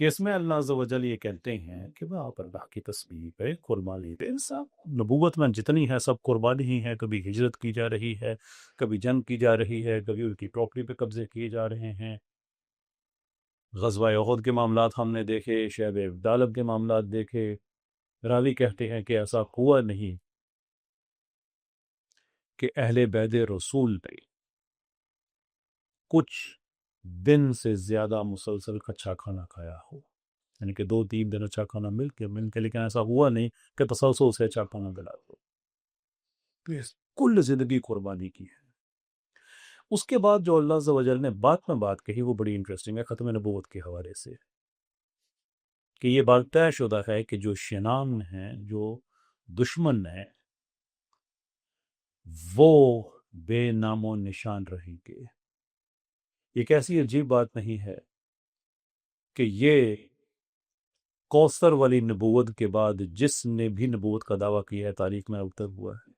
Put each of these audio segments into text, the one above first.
کہ اس میں اللہ عز و جل یہ کہتے ہیں کہ وہ آپ اللہ کی تسبیح پہ قربانی دے. انسان نبوت میں جتنی ہے سب قربانی ہی ہے. کبھی ہجرت کی جا رہی ہے، کبھی جنگ کی جا رہی ہے، کبھی ان کی پراپرٹی پہ قبضے کیے جا رہے ہیں. غزوہ احد کے معاملات ہم نے دیکھے، شیب ابدالب کے معاملات دیکھے. راوی کہتے ہیں کہ ایسا ہوا نہیں کہ اہل بیت رسول نے کچھ دن سے زیادہ مسلسل اچھا کھانا کھایا ہو، یعنی کہ 2-3 دن اچھا کھانا مل کے، لیکن ایسا ہوا نہیں کہ تسلسل سے اچھا کھانا ملا ہو. تو اس کل زندگی قربانی کی ہے. اس کے بعد جو اللہ عز و جل نے بات کہی وہ بڑی انٹرسٹنگ ہے ختم نبوت کے حوالے سے، کہ یہ بات طے شدہ ہے کہ جو شینان ہیں، جو دشمن ہیں، وہ بے نام و نشان رہیں گے. یہ کیسی عجیب بات نہیں ہے کہ یہ کوثر والی نبوت کے بعد جس نے بھی نبوت کا دعویٰ کیا ہے تاریخ میں اب تک ہوا ہے،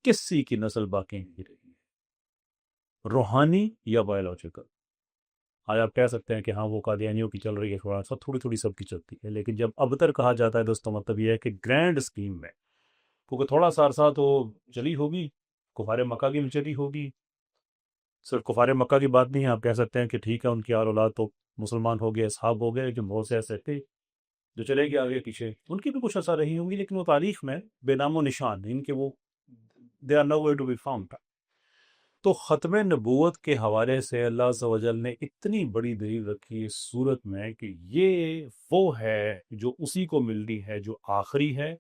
کسی کی نسل باقی نہیں رہی، روحانی یا بایولوجیکل. آج آپ کہہ سکتے ہیں کہ ہاں وہ قادیانیوں کی چل رہی ہے، تھوڑا سا تھوڑی تھوڑی سب کی چلتی ہے، لیکن جب ابتر کہا جاتا ہے تو اس کا مطلب یہ ہے کہ گرینڈ اسکیم میں، کیونکہ تھوڑا سا عرصہ تو چلی ہوگی، کفار مکہ کی بھی چلی ہوگی. صرف کفار مکہ کی بات نہیں ہے، آپ کہہ سکتے ہیں کہ ٹھیک ہے ان کی اولاد تو مسلمان ہو گئے، اصحاب ہو گئے، لیکن بہت سے ایسے تھے جو چلے گئے آگے پیچھے، ان کی بھی کچھ اثر رہی ہوں گی، لیکن وہ تاریخ میں بے نام و نشان ان کے، وہ they are nowhere to be found. تو ختم نبوت کے حوالے سے اللہ عز و جل نے اتنی بڑی دلیل رکھی اس صورت میں کہ یہ وہ ہے جو اسی کو ملتی ہے جو آخری ہے،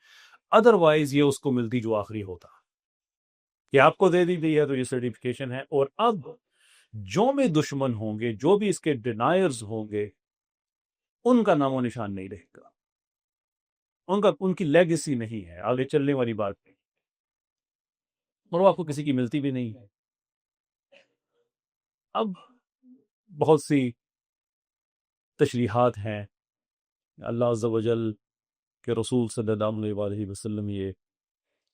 ادروائز یہ اس کو ملتی جو آخری ہوتا. یہ آپ کو دے دی گئی ہے تو یہ سرٹیفکیشن ہے. اور اب جو بھی دشمن ہوں گے، جو بھی اس کے ڈینائرز ہوں گے، ان کا نام و نشان نہیں رہے گا، ان کی لیگیسی نہیں ہے، آگے چلنے والی بات نہیں، اور وہ آپ کو کسی کی ملتی بھی نہیں ہے. اب بہت سی تشریحات ہیں، اللہ عز و جل کے رسول صلی اللہ علیہ وسلم یہ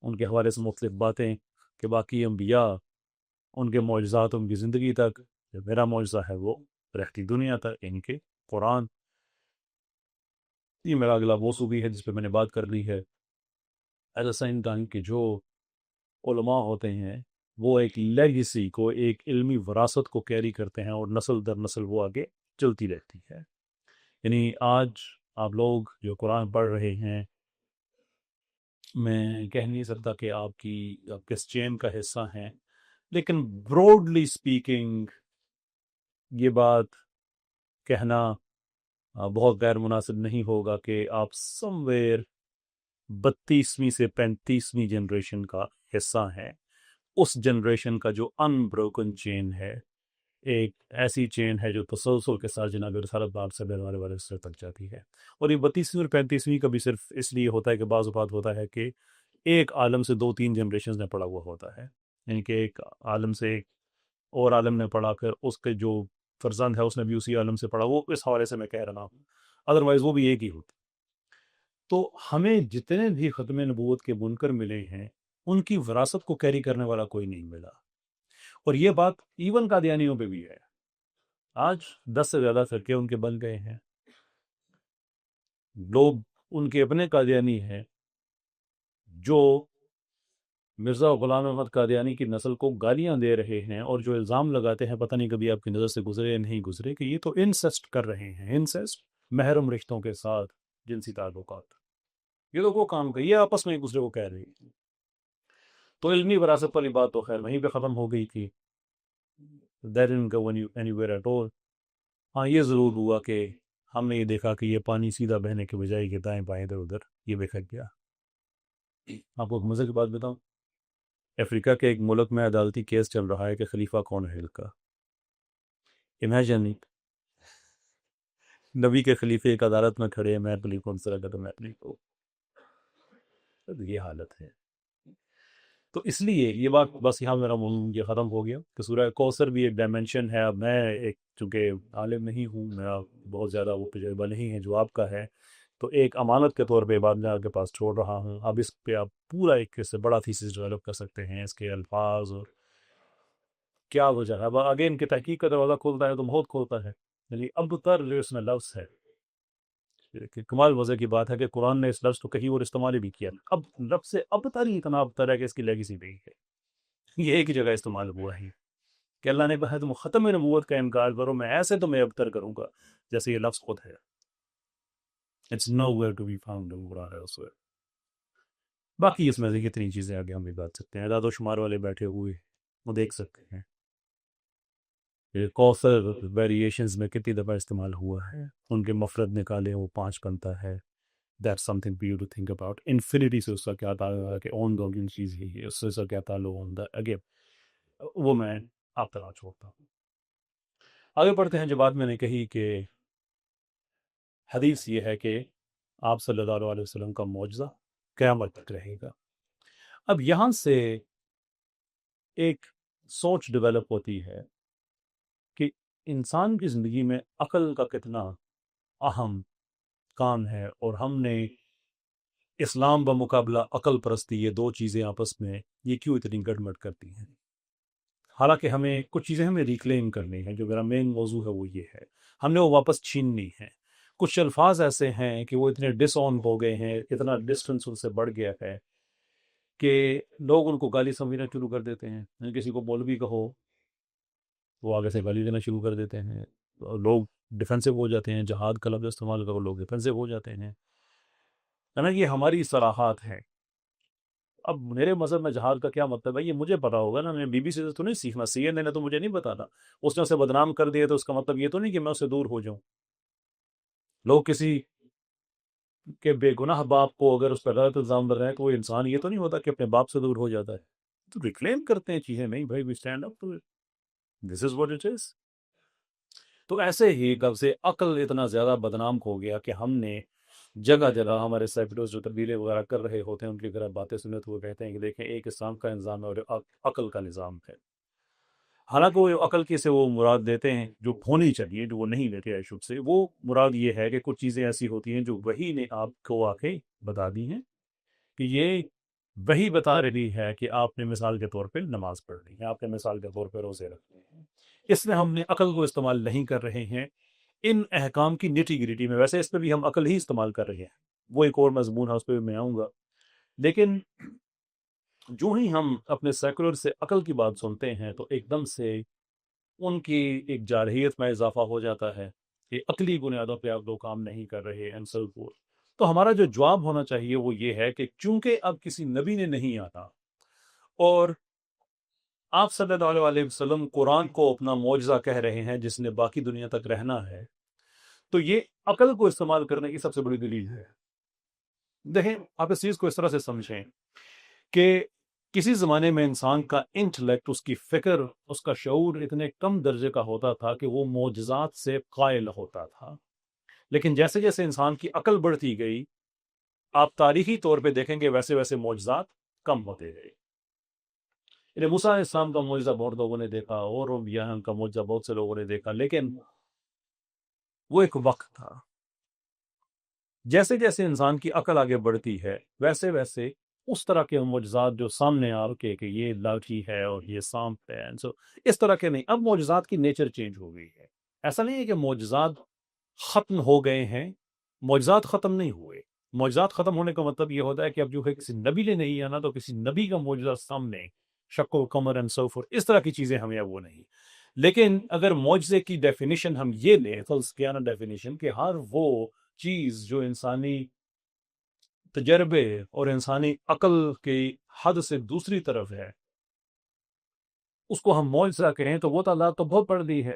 ان کے حوالے سے مختلف باتیں کہ باقی انبیاء ان کے معجزات ان کی زندگی تک، جو میرا معجزہ ہے وہ رہتی دنیا تک، ان کے قرآن. یہ میرا اگلا موضوع بھی ہے جس پہ میں نے بات کر لی ہے. ایٹ دا سیم ٹائم کہ جو علماء ہوتے ہیں وہ ایک لیگیسی کو، ایک علمی وراثت کو کیری کرتے ہیں، اور نسل در نسل وہ آگے چلتی رہتی ہے. یعنی آج آپ لوگ جو قرآن پڑھ رہے ہیں، میں کہہ نہیں سکتا کہ آپ کس چین کا حصہ ہیں، لیکن براڈلی سپیکنگ یہ بات کہنا بہت غیر مناسب نہیں ہوگا کہ آپ سم ویئر 32ویں سے 35ویں جنریشن کا حصہ ہیں. اس جنریشن کا جو ان بروکن چین ہے، ایک ایسی چین ہے جو تسلسل کے ساتھ جناب رسالت باب سے بیرون والے سر تک جاتی ہے. اور یہ 32ویں اور 35ویں کا بھی صرف اس لیے ہوتا ہے کہ بعض اوقات ہوتا ہے کہ ایک عالم سے 2-3 جنریشنز نے پڑھا ہوا ہوتا ہے، یعنی کہ ایک عالم سے ایک اور عالم نے پڑھا کر اس کے جو فرزند ہے اس نے بھی اسی عالم سے پڑھا، وہ اس حوالے سے میں کہہ رہا ہوں، ادروائز وہ بھی ایک ہی ہوتا. تو ہمیں جتنے بھی ختم نبوت کے منکر ملے ہیں ان کی وراثت کو کیری کرنے والا کوئی نہیں ملا. اور یہ بات ایون قادیانیوں پہ بھی ہے. آج 10 سے زیادہ فرقے ان کے بن گئے ہیں، لوگ ان کے اپنے قادیانی ہیں جو مرزا غلام احمد قادیانی کی نسل کو گالیاں دے رہے ہیں، اور جو الزام لگاتے ہیں، پتہ نہیں کبھی آپ کی نظر سے گزرے یا نہیں گزرے، کہ یہ تو انسسٹ کر رہے ہیں، انسسٹ محرم رشتوں کے ساتھ جنسی تعلقات. یہ تو وہ کام یہ آپس میں ایک دوسرے کو کہہ رہے ہیں. تو علمی وراثت والی بات تو خیر وہیں پہ ختم ہو گئی تھی. That didn't go anywhere at all. ہاں یہ ضرور ہوا کہ ہم نے یہ دیکھا کہ یہ پانی سیدھا بہنے کے بجائے کہ دائیں بائیں ادھر ادھر یہ بکھر گیا. آپ کو ایک مزے کی بات بتاؤں، افریقہ کے ایک ملک میں عدالتی کیس چل رہا ہے کہ خلیفہ کون ہے کا. امیجن نبی کے خلیفے ایک عدالت میں کھڑے ہیں، میں پلی کون سر کا تو میں پلی کو، یہ حالت ہے. تو اس لیے یہ بات بس یہاں میرا یہ ختم ہو گیا کہ سورہ کوثر بھی ایک ڈائمنشن ہے. اب میں ایک چونکہ عالم نہیں ہوں، میرا بہت زیادہ وہ تجربہ نہیں ہے جو آپ کا ہے، تو ایک امانت کے طور پہ بات میں آپ کے پاس چھوڑ رہا ہوں. اب اس پہ آپ پورا ایک سے بڑا تھیسس ڈیولپ کر سکتے ہیں، اس کے الفاظ اور کیا وجہ ہے. اب اگین کہ تحقیق کا دروازہ کھولتا ہے تو بہت کھولتا ہے، یعنی ابتر جو اس میں لفظ ہے، کہ کمال وضع کی بات ہے کہ قرآن نے اس لفظ کو کہیں اور استعمال بھی کیا، اب لفظ سے ابتر ہی اتنا ابتر ہے کہ اس کی لیگیسی بھی ہے، یہ ایک ہی جگہ استعمال ہوا ہے کہ اللہ نے کہا تم ختم نبوت کا انکار کرو، میں ایسے تمہیں ابتر کروں گا جیسے یہ لفظ خود ہے. It's nowhere to be found in Quran elsewhere. باقی اس میں سے کتنی چیزیں آگے ہم بھی بات سکتے ہیں، اعداد و شمار والے بیٹھے ہوئے وہ دیکھ سکتے ہیں کہ کوثر ویریشنز میں کتنی دفعہ استعمال ہوا ہے، ان کے مفرد نکالے وہ 5 بنتا ہے. That's something for you to think about. Infinity سے اس کا کیا تعلق ہے کہ آن گوئنگ چیز ہی ہے، اس سے اس کا کیا تعلق ہوتا ہے، اگین وہ میں آپ تک چھوڑتا ہوں. آگے پڑھتے ہیں. جو بات میں نے کہی کہ حدیث یہ ہے کہ آپ صلی اللہ علیہ وسلم کا معجزہ قیامت تک رہے گا. اب یہاں سے ایک سوچ ڈیولپ ہوتی ہے کہ انسان کی زندگی میں عقل کا کتنا اہم کام ہے، اور ہم نے اسلام بمقابلہ عقل پرستی یہ دو چیزیں آپس میں یہ کیوں اتنی گڑبڑ کرتی ہیں. حالانکہ ہمیں کچھ چیزیں ہمیں ریکلیم کرنی ہیں. جو میرا مین موضوع ہے وہ یہ ہے، ہم نے وہ واپس چھیننی ہے. کچھ الفاظ ایسے ہیں کہ وہ اتنے ڈس آن ہو گئے ہیں، اتنا ڈسٹنس ان سے بڑھ گیا ہے کہ لوگ ان کو گالی سمجھنا شروع کر دیتے ہیں. کسی کو مولوی کہو وہ آگے سے گالی دینا شروع کر دیتے ہیں. لوگ ڈیفینسو ہو جاتے ہیں. جہاد کا لفظ استعمال کرو لوگ ڈیفینسو ہو جاتے ہیں. ہے نا، یہ ہماری صلاحات ہیں. اب میرے مذہب میں جہاد کا کیا مطلب ہے یہ مجھے پتا ہوگا نا، میں بی بی سی سے تو نہیں سیکھنا، سی این نے تو مجھے نہیں بتانا. اس نے اسے بدنام کر دیا تو اس کا مطلب یہ تو نہیں کہ میں اس سے دور ہو جاؤں. لوگ کسی کہ بے گناہ باپ کو اگر اس پر غلط الزام لگ رہے ہیں تو وہ انسان یہ تو نہیں ہوتا کہ اپنے باپ سے دور ہو جاتا ہے. تو ریکلیم کرتے ہیں چیزیں. نہیں بھائی، we stand up to it, this is what it is. تو ایسے ہی کب سے عقل اتنا زیادہ بدنام ہو گیا کہ ہم نے جگہ جگہ ہمارے سیکٹرز جو تبدیلیں وغیرہ کر رہے ہوتے ہیں ان کی طرح باتیں سنے تو وہ کہتے ہیں کہ دیکھیں ایک اسلام کا نظام ہے اور عقل کا نظام ہے. حالانکہ وہ عقل کی سے وہ مراد دیتے ہیں جو ہونی چاہیے، جو وہ نہیں لیتے ہیں شب سے. وہ مراد یہ ہے کہ کچھ چیزیں ایسی ہوتی ہیں جو وحی نے آپ کو آ کے بتا دی ہیں کہ یہ وہی بتا رہی ہے کہ آپ نے مثال کے طور پہ نماز پڑھنی ہے، آپ نے مثال کے طور پہ روزے رکھنے ہیں. اس میں ہم نے عقل کو استعمال نہیں کر رہے ہیں ان احکام کی نیٹی گریٹی میں. ویسے اس پہ بھی ہم عقل ہی استعمال کر رہے ہیں، وہ ایک اور مضمون ہے، اس پہ بھی میں آؤں گا. لیکن جو ہی ہم اپنے سیکولر سے عقل کی بات سنتے ہیں تو ایک دم سے ان کی ایک جارحیت میں اضافہ ہو جاتا ہے کہ عقلی بنیادوں پہ آپ لوگ کام نہیں کر رہے ہیں سو فورتھ. تو ہمارا جو جواب ہونا چاہیے وہ یہ ہے کہ چونکہ اب کسی نبی نے نہیں آنا اور آپ صلی اللہ علیہ وسلم قرآن کو اپنا معجزہ کہہ رہے ہیں جس نے باقی دنیا تک رہنا ہے، تو یہ عقل کو استعمال کرنے کی سب سے بڑی دلیل ہے. دیکھیں آپ اس چیز کو اس طرح سے سمجھیں کہ کسی زمانے میں انسان کا انٹلیکٹ، اس کی فکر، اس کا شعور اتنے کم درجے کا ہوتا تھا کہ وہ معجزات سے قائل ہوتا تھا. لیکن جیسے جیسے انسان کی عقل بڑھتی گئی، آپ تاریخی طور پہ دیکھیں گے ویسے ویسے معجزات کم ہوتے گئے. موسیٰ علیہ السلام کا معجزہ بہت لوگوں نے دیکھا، اور یہاں کا معجزہ بہت سے لوگوں نے دیکھا، لیکن وہ ایک وقت تھا. جیسے جیسے انسان کی عقل آگے بڑھتی ہے ویسے ویسے اس طرح کے معجزات جو سامنے آ رکے کہ یہ لاٹھی ہے اور یہ سانپ ہے، اس طرح کے نہیں. اب معجزات کی نیچر چینج ہو گئی ہے. ایسا نہیں ہے کہ معجزات ختم ہو گئے ہیں، معجزات ختم نہیں ہوئے. معجزات ختم ہونے کا مطلب یہ ہوتا ہے کہ اب جو ہے کسی نبی نے نہیں آنا تو کسی نبی کا معجزہ سامنے، شق و قمر اینڈ سو فورتھ، اس طرح کی چیزیں ہمیں اب وہ نہیں. لیکن اگر معجزے کی ڈیفینیشن ہم یہ لیں، فلسفیانہ ڈیفینیشن، کہ ہر وہ چیز جو انسانی تجربے اور انسانی عقل کی حد سے دوسری طرف ہے اس کو ہم معجزہ کہیں تو وہ تعداد تو بہت بڑھ گئی ہے،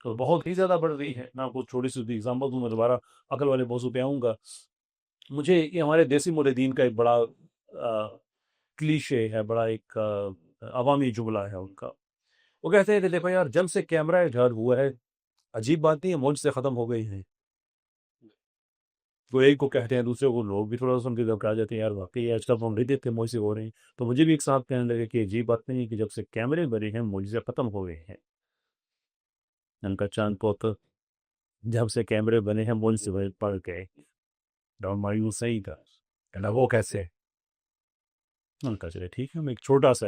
تو بہت ہی زیادہ بڑھ گئی ہے. میں آپ کو تھوڑی سی ایگزامپل دوں، میں دوبارہ عقل والے موضوع پہ آؤں گا. مجھے یہ ہمارے دیسی مریدین کا ایک بڑا کلیشے ہے، بڑا ایک عوامی جملہ ہے ان کا. وہ کہتے ہیں کہ دیکھو یار، جب سے کیمرہ ایجاد ہوا ہے عجیب بات نہیں ہے معجزے ختم ہو گئے ہیں. وہ ایک کو کہتے ہیں دوسرے کو، لوگ بھی تھوڑا سن کے گھبرا جاتے ہیں، یار واقعی آج کل ہم نہیں دیکھتے معجزے ہو رہے ہیں. تو مجھے بھی ایک صاحب کہنے لگے کہ عجیب بات نہیں ہے کہ جب سے کیمرے بنے ہیں معجزے ختم ہو گئے ہیں. ان کا چاند پوت جب سے کیمرے بنے ہیں معجزے پڑ گئے. ڈاؤن مایوس صحیح تھا، کہنا وہ کیسے. ان کا چلے ٹھیک ہے، ہم ایک چھوٹا سا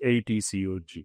ATCOG,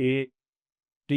A, T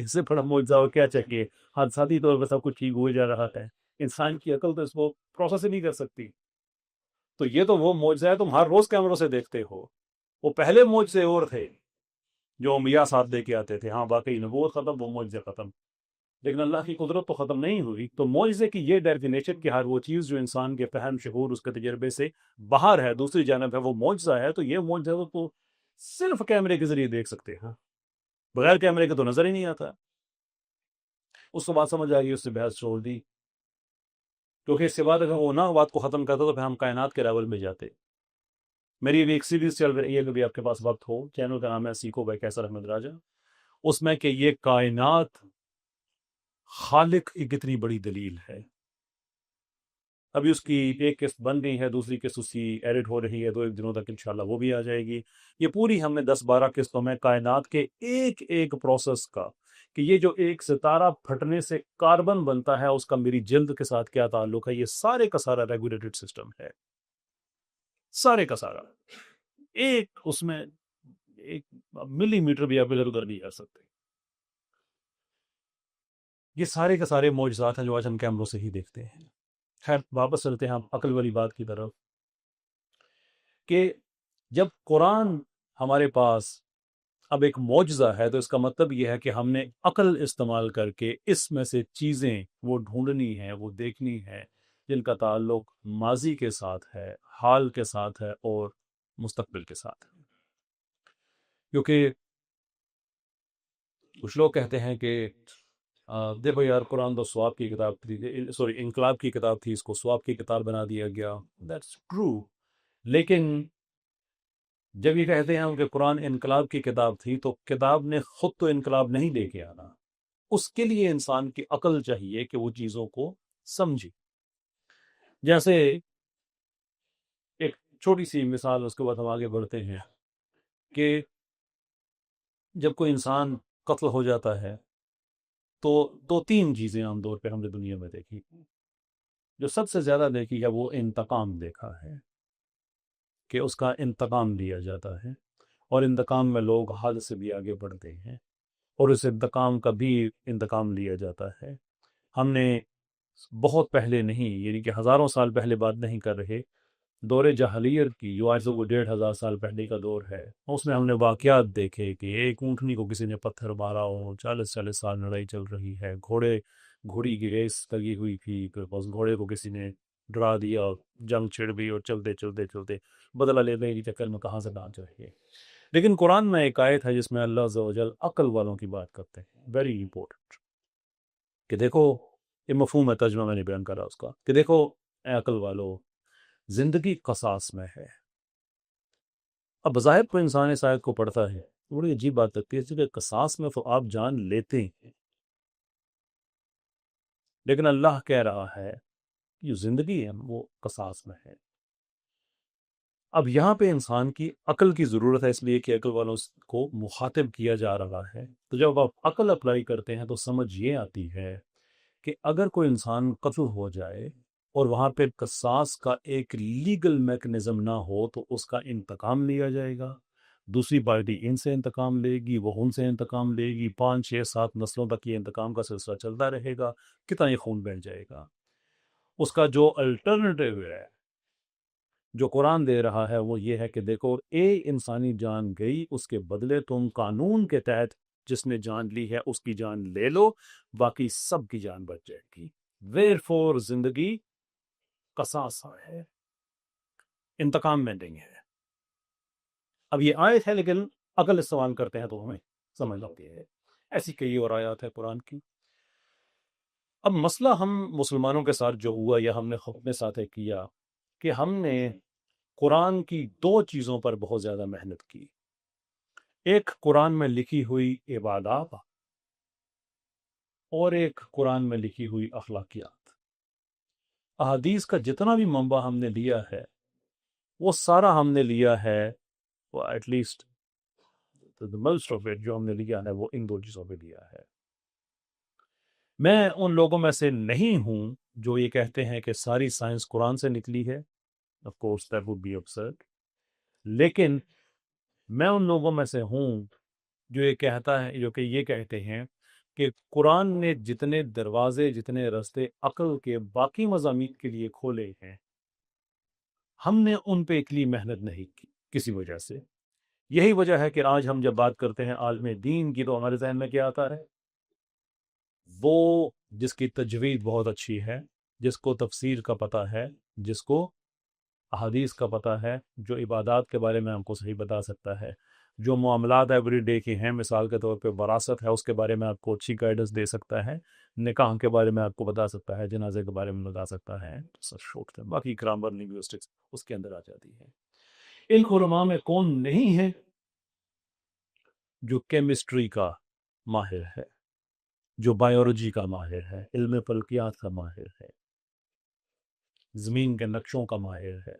اس سے بڑا معجزہ اور کیا چاہیے؟ حادثاتی طور پر سب کچھ ٹھیک ہو جا رہا ہے، انسان کی عقل تو اس کو پروسیس ہی نہیں کر سکتی۔ تو یہ تو وہ معجزہ ہے تم ہر روز کیمروں سے دیکھتے ہو، وہ پہلے معجزے اور تھے جو انبیاء ساتھ لے کے آتے تھے۔ ہاں واقعی نبوت ختم، وہ معجزے ختم، لیکن اللہ کی قدرت تو ختم نہیں ہوئی۔ تو معجزے کی یہ ڈیفینیشن کہ ہر وہ چیز جو انسان کے فہم شعور اس کے تجربے سے باہر ہے، دوسری جانب ہے، وہ معجزہ ہے، تو یہ معجزہ تو صرف کیمرے کے ذریعے دیکھ سکتے ہیں، بغیر کیمرے کے تو نظر ہی نہیں آتا۔ اس کو بات سمجھ آ گئی، اس سے بحث چھوڑ دی، کیونکہ اس کے بعد اگر وہ نہ بات کو ختم کرتا تو پھر ہم کائنات کے لیول میں جاتے۔ میری ابھی ایک سیریز چل رہی ہے، کبھی آپ کے پاس وقت ہو، چینل کا نام ہے سیکھو بائی قیصر احمد راجہ، اس میں کہ یہ کائنات خالق ایک اتنی بڑی دلیل ہے۔ ابھی اس کی ایک قسط بن گئی ہے، دوسری قسط اس کی ایڈٹ ہو رہی ہے، 2 دنوں تک انشاءاللہ وہ بھی آ جائے گی۔ یہ پوری ہم نے 10-12 قسطوں میں کائنات کے ایک ایک پروسیس کا، کہ یہ جو ایک ستارہ پھٹنے سے کاربن بنتا ہے اس کا میری جلد کے ساتھ کیا تعلق ہے، یہ سارے کا سارا ریگولیٹڈ سسٹم ہے، سارے کا سارا۔ ایک اس میں ایک ملی میٹر بھی آپ ادھر ادھر نہیں کر سکتے۔ یہ سارے کا سارے معجزات ہیں جو آج ہم کیمروں سے ہی دیکھتے ہیں۔ خیر واپس چلتے ہیں ہم عقل والی بات کی طرف، کہ جب قرآن ہمارے پاس اب ایک معجزہ ہے تو اس کا مطلب یہ ہے کہ ہم نے عقل استعمال کر کے اس میں سے چیزیں وہ ڈھونڈنی ہیں، وہ دیکھنی ہے جن کا تعلق ماضی کے ساتھ ہے، حال کے ساتھ ہے اور مستقبل کے ساتھ ہے۔ کیونکہ کچھ لوگ کہتے ہیں کہ دیکھو یار قرآن تو ثواب کی کتاب تھی، سوری انقلاب کی کتاب تھی، اس کو ثواب کی کتاب بنا دیا گیا۔ دیٹس ٹرو، لیکن جب یہ کہتے ہیں کہ قرآن انقلاب کی کتاب تھی تو کتاب نے خود تو انقلاب نہیں لے کے آنا، اس کے لیے انسان کی عقل چاہیے کہ وہ چیزوں کو سمجھے۔ جیسے ایک چھوٹی سی مثال، اس کے بعد ہم آگے بڑھتے ہیں، کہ جب کوئی انسان قتل ہو جاتا ہے تو 2-3 چیزیں عام طور پہ ہم نے دنیا میں دیکھی۔ جو سب سے زیادہ دیکھی ہے وہ انتقام دیکھا ہے، کہ اس کا انتقام لیا جاتا ہے، اور انتقام میں لوگ حد سے بھی آگے بڑھتے ہیں، اور اس انتقام کا بھی انتقام لیا جاتا ہے۔ ہم نے بہت پہلے نہیں، یعنی کہ ہزاروں سال پہلے بات نہیں کر رہے، دور جاہلیت کی جو آج سے وہ 1,500 سال پہلے کا دور ہے، اس میں ہم نے واقعات دیکھے کہ ایک اونٹنی کو کسی نے پتھر مارا ہو، 40 سال لڑائی چل رہی ہے، گھوڑی کی ریس لگی ہوئی تھی، پھر بس گھوڑے کو کسی نے ڈرا دیا، جنگ چھڑ گئی، اور چلتے چلتے چلتے بدلہ لینے کے چکر میں کہاں سے کہاں چلے گئے۔ لیکن قرآن میں ایک آیت ہے جس میں اللہ عز و جل عقل والوں کی بات کرتے ہیں، ویری امپورٹنٹ، کہ دیکھو، یہ مفہوم ہے، ترجمہ میں نے بیان کرا اس کا، کہ دیکھو اے عقل والو، زندگی قصاص میں ہے۔ اب بظاہر کوئی انسان اس آیت کو پڑھتا ہے، بڑی عجیب بات لگتی ہے کہ قصاص میں تو آپ جان لیتے ہیں، لیکن اللہ کہہ رہا ہے یہ زندگی ہے وہ قصاص میں ہے۔ اب یہاں پہ انسان کی عقل کی ضرورت ہے، اس لیے کہ عقل والوں کو مخاطب کیا جا رہا ہے۔ تو جب آپ عقل اپلائی کرتے ہیں تو سمجھ یہ آتی ہے کہ اگر کوئی انسان قتل ہو جائے اور وہاں پہ قصاص کا ایک لیگل میکنزم نہ ہو تو اس کا انتقام لیا جائے گا، دوسری پارٹی ان سے انتقام لے گی، وہ ان سے انتقام لے گی، 5 6 7 نسلوں تک یہ انتقام کا سلسلہ چلتا رہے گا، کتنا یہ خون بہہ جائے گا۔ اس کا جو الٹرنیٹیو ہے جو قرآن دے رہا ہے وہ یہ ہے کہ دیکھو، انسانی جان گئی، اس کے بدلے تم قانون کے تحت جس نے جان لی ہے اس کی جان لے لو، باقی سب کی جان بچ جائے گی۔ ویئر فور زندگی قصاص ہے، انتقام میں نہیں ہے۔ اب یہ آیت ہے لیکن عقل استعمال کرتے ہیں تو ہمیں سمجھ آتی ہے، ایسی کئی اور آیات ہے قرآن کی۔ اب مسئلہ ہم مسلمانوں کے ساتھ جو ہوا یا ہم نے خود میں ساتھ کیا کہ ہم نے قرآن کی 2 چیزوں پر بہت زیادہ محنت کی، ایک قرآن میں لکھی ہوئی عبادات اور ایک قرآن میں لکھی ہوئی اخلاقیات۔ احادیث کا جتنا بھی منبع ہم نے لیا ہے وہ سارا ہم نے لیا ہے، وہ at least most of it جو ہم نے لیا ہے وہ ان 2 چیزوں پہ لیا ہے۔ میں ان لوگوں میں سے نہیں ہوں جو یہ کہتے ہیں کہ ساری سائنس قرآن سے نکلی ہے، of course that would be absurd، لیکن میں ان لوگوں میں سے ہوں جو یہ کہتا ہے، جو کہ یہ کہتے ہیں کہ قرآن نے جتنے دروازے جتنے راستے عقل کے باقی مضامین کے لیے کھولے ہیں، ہم نے ان پہ اتنی محنت نہیں کی کسی وجہ سے۔ یہی وجہ ہے کہ آج ہم جب بات کرتے ہیں عالم دین کی تو ہمارے ذہن میں کیا آتا ہے؟ وہ جس کی تجوید بہت اچھی ہے، جس کو تفسیر کا پتہ ہے، جس کو احادیث کا پتہ ہے، جو عبادات کے بارے میں ہم کو صحیح بتا سکتا ہے، جو معاملات ایوری ڈے کی ہیں، مثال کے طور پہ وراثت ہے، اس کے بارے میں آپ کو اچھی گائیڈنس دے سکتا ہے، نکاح کے بارے میں آپ کو بتا سکتا ہے، جنازے کے بارے میں بتا سکتا ہے، سر شوٹ ہے، باقی گرامر لنگوسٹکس اس کے اندر آ جاتی ہے۔ ان علماء میں کون نہیں ہے جو کیمسٹری کا ماہر ہے، جو بایولوجی کا ماہر ہے، علم فلکیات کا ماہر ہے، زمین کے نقشوں کا ماہر ہے؟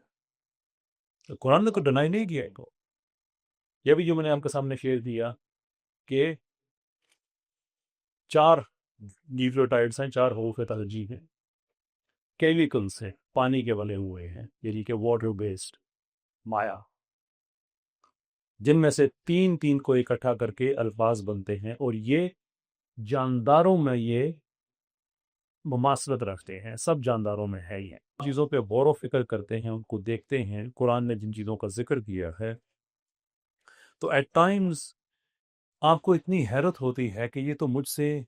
قرآن نے تو ڈنائی نہیں کیا ان کو۔ یہ بھی جو میں نے آپ کے سامنے شیئر دیا کہ 4 نیوکلیوٹائڈس ہیں، 4 حروف ترجیح ہیں، کیمیکلز ہیں، پانی کے بنے ہوئے ہیں، یعنی کہ واٹر بیسڈ مایا، جن میں سے 3 کو اکٹھا کر کے الفاظ بنتے ہیں، اور یہ جانداروں میں یہ مماثلت رکھتے ہیں، سب جانداروں میں ہے۔ یہ چیزوں پہ غور و فکر کرتے ہیں، ان کو دیکھتے ہیں، قرآن نے جن چیزوں کا ذکر کیا ہے، تو ایٹ ٹائمز آپ کو اتنی حیرت ہوتی ہے کہ یہ تو مجھ سے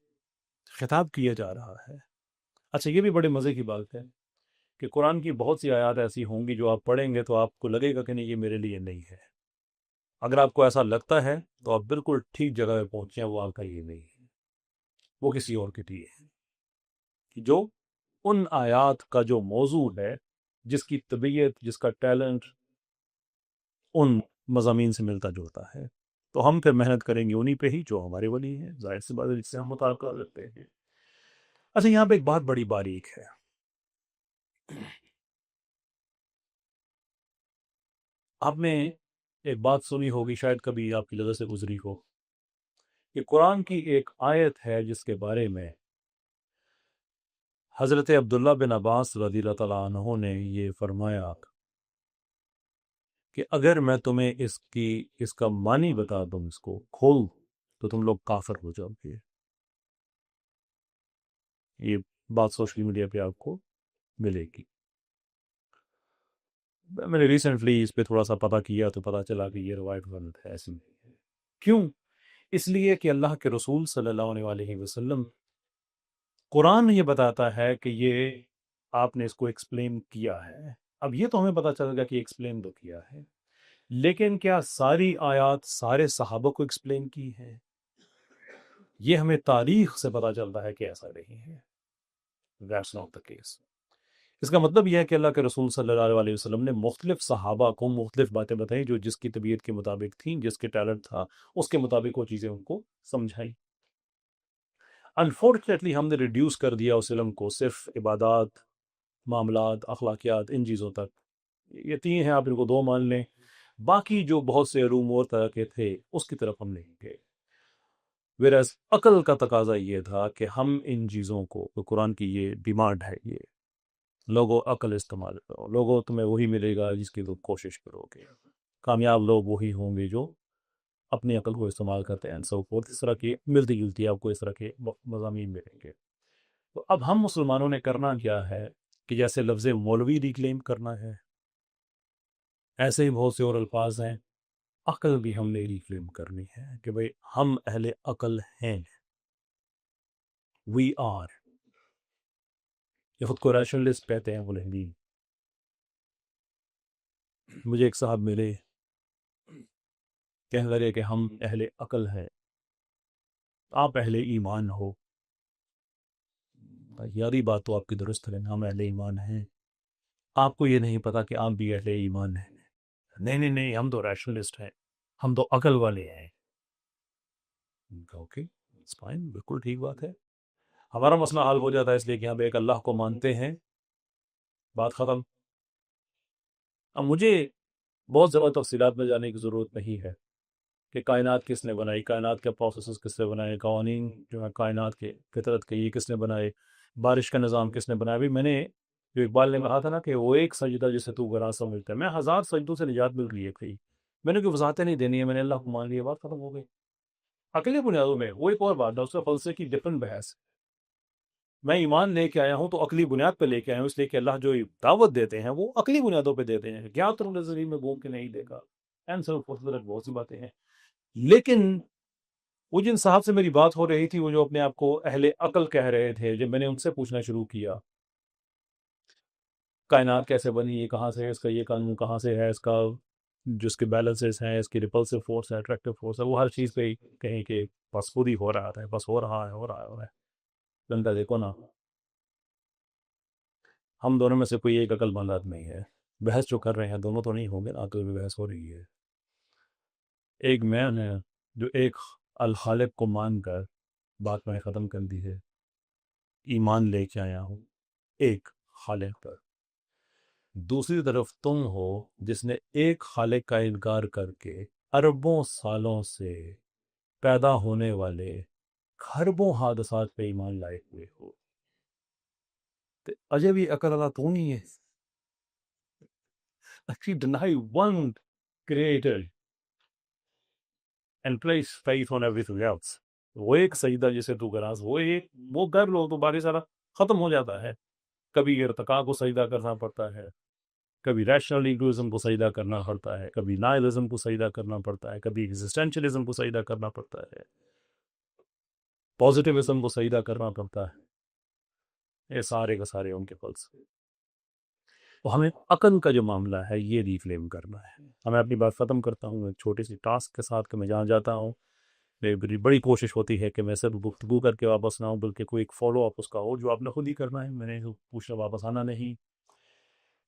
خطاب کیا جا رہا ہے۔ اچھا، یہ بھی بڑے مزے کی بات ہے کہ قرآن کی بہت سی آیات ایسی ہوں گی جو آپ پڑھیں گے تو آپ کو لگے گا کہ نہیں، یہ میرے لیے نہیں ہے۔ اگر آپ کو ایسا لگتا ہے تو آپ بالکل ٹھیک جگہ پہ پہنچے ہیں، وہ آپ کا یہ نہیں ہے، وہ کسی اور کے لیے ہے، کہ جو ان آیات کا جو موضوع ہے، جس کی طبیعت، جس کا ٹیلنٹ ان مضامین سے ملتا جلتا ہے، تو ہم پھر محنت کریں گے انہی پہ ہی جو ہمارے ولی ہیں، ظاہر سی بات ہے، جس سے ہم مطابقت رکھتے ہیں۔ اچھا، یہاں پہ ایک بات بڑی باریک ہے۔ آپ نے ایک بات سنی ہوگی، شاید کبھی آپ کی نظر سے گزری ہو، کہ قرآن کی ایک آیت ہے جس کے بارے میں حضرت عبداللہ بن عباس رضی اللہ تعالیٰ عنہ نے یہ فرمایا کہ اگر میں تمہیں اس کا معنی بتا دوں، اس کو کھول، تو تم لوگ کافر ہو جاؤ گے۔ یہ بات سوشل میڈیا پہ آپ کو ملے گی۔ میں نے ریسنٹلی اس پہ تھوڑا سا پتہ کیا تو پتہ چلا کہ یہ روایت غلط ہے، ایسی نہیں ہے۔ کیوں؟ اس لیے کہ اللہ کے رسول صلی اللہ علیہ وسلم، قرآن یہ بتاتا ہے کہ یہ آپ نے اس کو ایکسپلین کیا ہے۔ اب یہ تو ہمیں پتہ چل گا کہ ایکسپلین تو کیا ہے، لیکن کیا ساری آیات سارے صحابہ کو ایکسپلین کی ہے؟ یہ ہمیں تاریخ سے پتہ چلتا ہے کہ ایسا نہیں ہے۔ That's not the case۔ اس کا مطلب یہ ہے کہ اللہ کے رسول صلی اللہ علیہ وسلم نے مختلف صحابہ کو مختلف باتیں بتائیں، جو جس کی طبیعت کے مطابق تھیں، جس کے ٹیلنٹ تھا، اس کے مطابق وہ چیزیں ان کو سمجھائی۔ انفارچونیٹلی ہم نے ریڈیوس کر دیا اس علم کو صرف عبادات، معاملات، اخلاقیات، ان چیزوں تک۔ یہ 3 ہیں، آپ ان کو 2 مان لیں، باقی جو بہت سے علوم اور طرح کے تھے اس کی طرف ہم نہیں گئے۔ ویراز عقل کا تقاضا یہ تھا کہ ہم ان چیزوں کو، قرآن کی یہ ڈیمانڈ ہے، یہ لوگوں عقل استعمال کرو، لوگوں تمہیں وہی ملے گا جس کی تم کوشش کرو گے، کامیاب لوگ وہی ہوں گے جو اپنی عقل کو استعمال کرتے ہیں، سو فورتھ۔ اس طرح کی ملتی جلتی آپ کو اس طرح کے مضامین ملیں گے۔ تو اب ہم مسلمانوں نے کرنا کیا ہے کہ جیسے لفظ مولوی ریکلیم کرنا ہے، ایسے ہی بہت سے اور الفاظ ہیں، عقل بھی ہم نے ریکلیم کرنی ہے کہ بھئی ہم اہل عقل ہیں، وی آر۔ یہ خود کو ریشنلسٹ کہتے ہیں ملحدین۔ مجھے ایک صاحب ملے، کہنے لگے کہ ہم اہل عقل ہیں، آپ اہل ایمان ہو۔ یاری بات تو آپ کی درست ہے، ہم اہل ایمان ہیں، آپ کو یہ نہیں پتا کہ آپ بھی اہل ایمان ہیں۔ نہیں نہیں نہیں، ہم تو ریشنلسٹ ہیں، ہم تو عقل والے ہیں۔ اوکے، اٹس فائن، بالکل ٹھیک بات ہے، ہمارا مسئلہ حل ہو جاتا ہے، اس لیے کہ ہم ایک اللہ کو مانتے ہیں، بات ختم۔ اب مجھے بہت زیادہ تفصیلات میں جانے کی ضرورت نہیں ہے کہ کائنات کس نے بنائی، کائنات کے پروسیسز کس نے بنائے، قوانین جو ہے کائنات کے فطرت کے یہ کس نے بنائے، بارش کا نظام کس نے بنایا۔ ابھی میں نے جو اقبال نے کہا تھا نا کہ وہ ایک سجدہ جسے تو گرا سمجھتا ہے، میں 1000 سجدوں سے نجات مل رہی ہے کہیں، میں نے کوئی وضاحتیں نہیں دینی ہے، میں نے اللہ کو مان لیا، بات ختم ہو گئی۔ عقلی بنیادوں میں وہ ایک اور بات ہے، اس کا فلسفے کی ڈفرنٹ بحث ہے۔ میں ایمان لے کے آیا ہوں تو عقلی بنیاد پہ لے کے آیا ہوں، اس لیے کہ اللہ جو دعوت دیتے ہیں وہ عقلی بنیادوں پہ دیتے ہیں، کیا تم نے زمین میں گھوم کے نہیں دیکھا، اینڈ سو فورتھ، بہت سی باتیں ہیں۔ لیکن وہ جن صاحب سے میری بات ہو رہی تھی، وہ جو اپنے آپ کو اہل عقل کہہ رہے تھے، جب میں نے ان سے پوچھنا شروع کیا کائنات کیسے بنی، یہ کہاں سے ہے، اس کا یہ قانون کہاں سے ہے، اس کا جو اس کے بیلنسز ہیں، اس کی ریپلسو فورس ہے، اٹریکٹیو فورس ہے، وہ ہر چیز پہ کہیں کہ بس خود ہی ہو رہا ہے، بس ہو رہا ہے، ہو رہا ہے، ہو رہا ہے۔ لنگا دیکھو نا، ہم دونوں میں سے کوئی ایک عقل مند آدمی ہے، بحث جو کر رہے ہیں دونوں تو نہیں ہوں گے، عقل میں بحث ہو رہی ہے۔ ایک میں نے جو ایک الخالق کو مان کر بات میں ختم کر دی ہے، ایمان لے کے آیا ہوں ایک خالق پر، دوسری طرف تم ہو جس نے ایک خالق کا انکار کر کے اربوں سالوں سے پیدا ہونے والے خربوں حادثات پہ ایمان لائے ہوئے ہو۔ تو اجے بھی عقل اللہ تو نہیں ہے، actually deny one creator and place faith on everything else۔ وہ ایک سجدہ جسے تو کراس، وہ کر لو تو باری سارا ختم ہو جاتا ہے۔ کبھی ارتقاء کو سجدہ کرنا پڑتا ہے، کبھی ریشنل ایگوئزم کو سجدہ کرنا پڑتا ہے، کبھی نائلزم کو سجدہ کرنا پڑتا ہے، کبھی ایگزسٹینشلزم کو سجدہ کرنا پڑتا ہے، پازیٹیوزم کو سجدہ کرنا پڑتا ہے۔ یہ سارے کا سارے ان کے فلسفے۔ تو ہمیں عقل کا جو معاملہ ہے یہ ریفلیم کرنا ہے۔ میں اپنی بات ختم کرتا ہوں ایک چھوٹی سی ٹاسک کے ساتھ کہ میں جہاں جاتا ہوں میری بڑی کوشش ہوتی ہے کہ میں صرف گفتگو کر کے واپس نہ ہوں، بلکہ کوئی ایک فالو اپ اس کا ہو جو آپ نے خود ہی کرنا ہے، میں نے پوچھنا واپس آنا نہیں،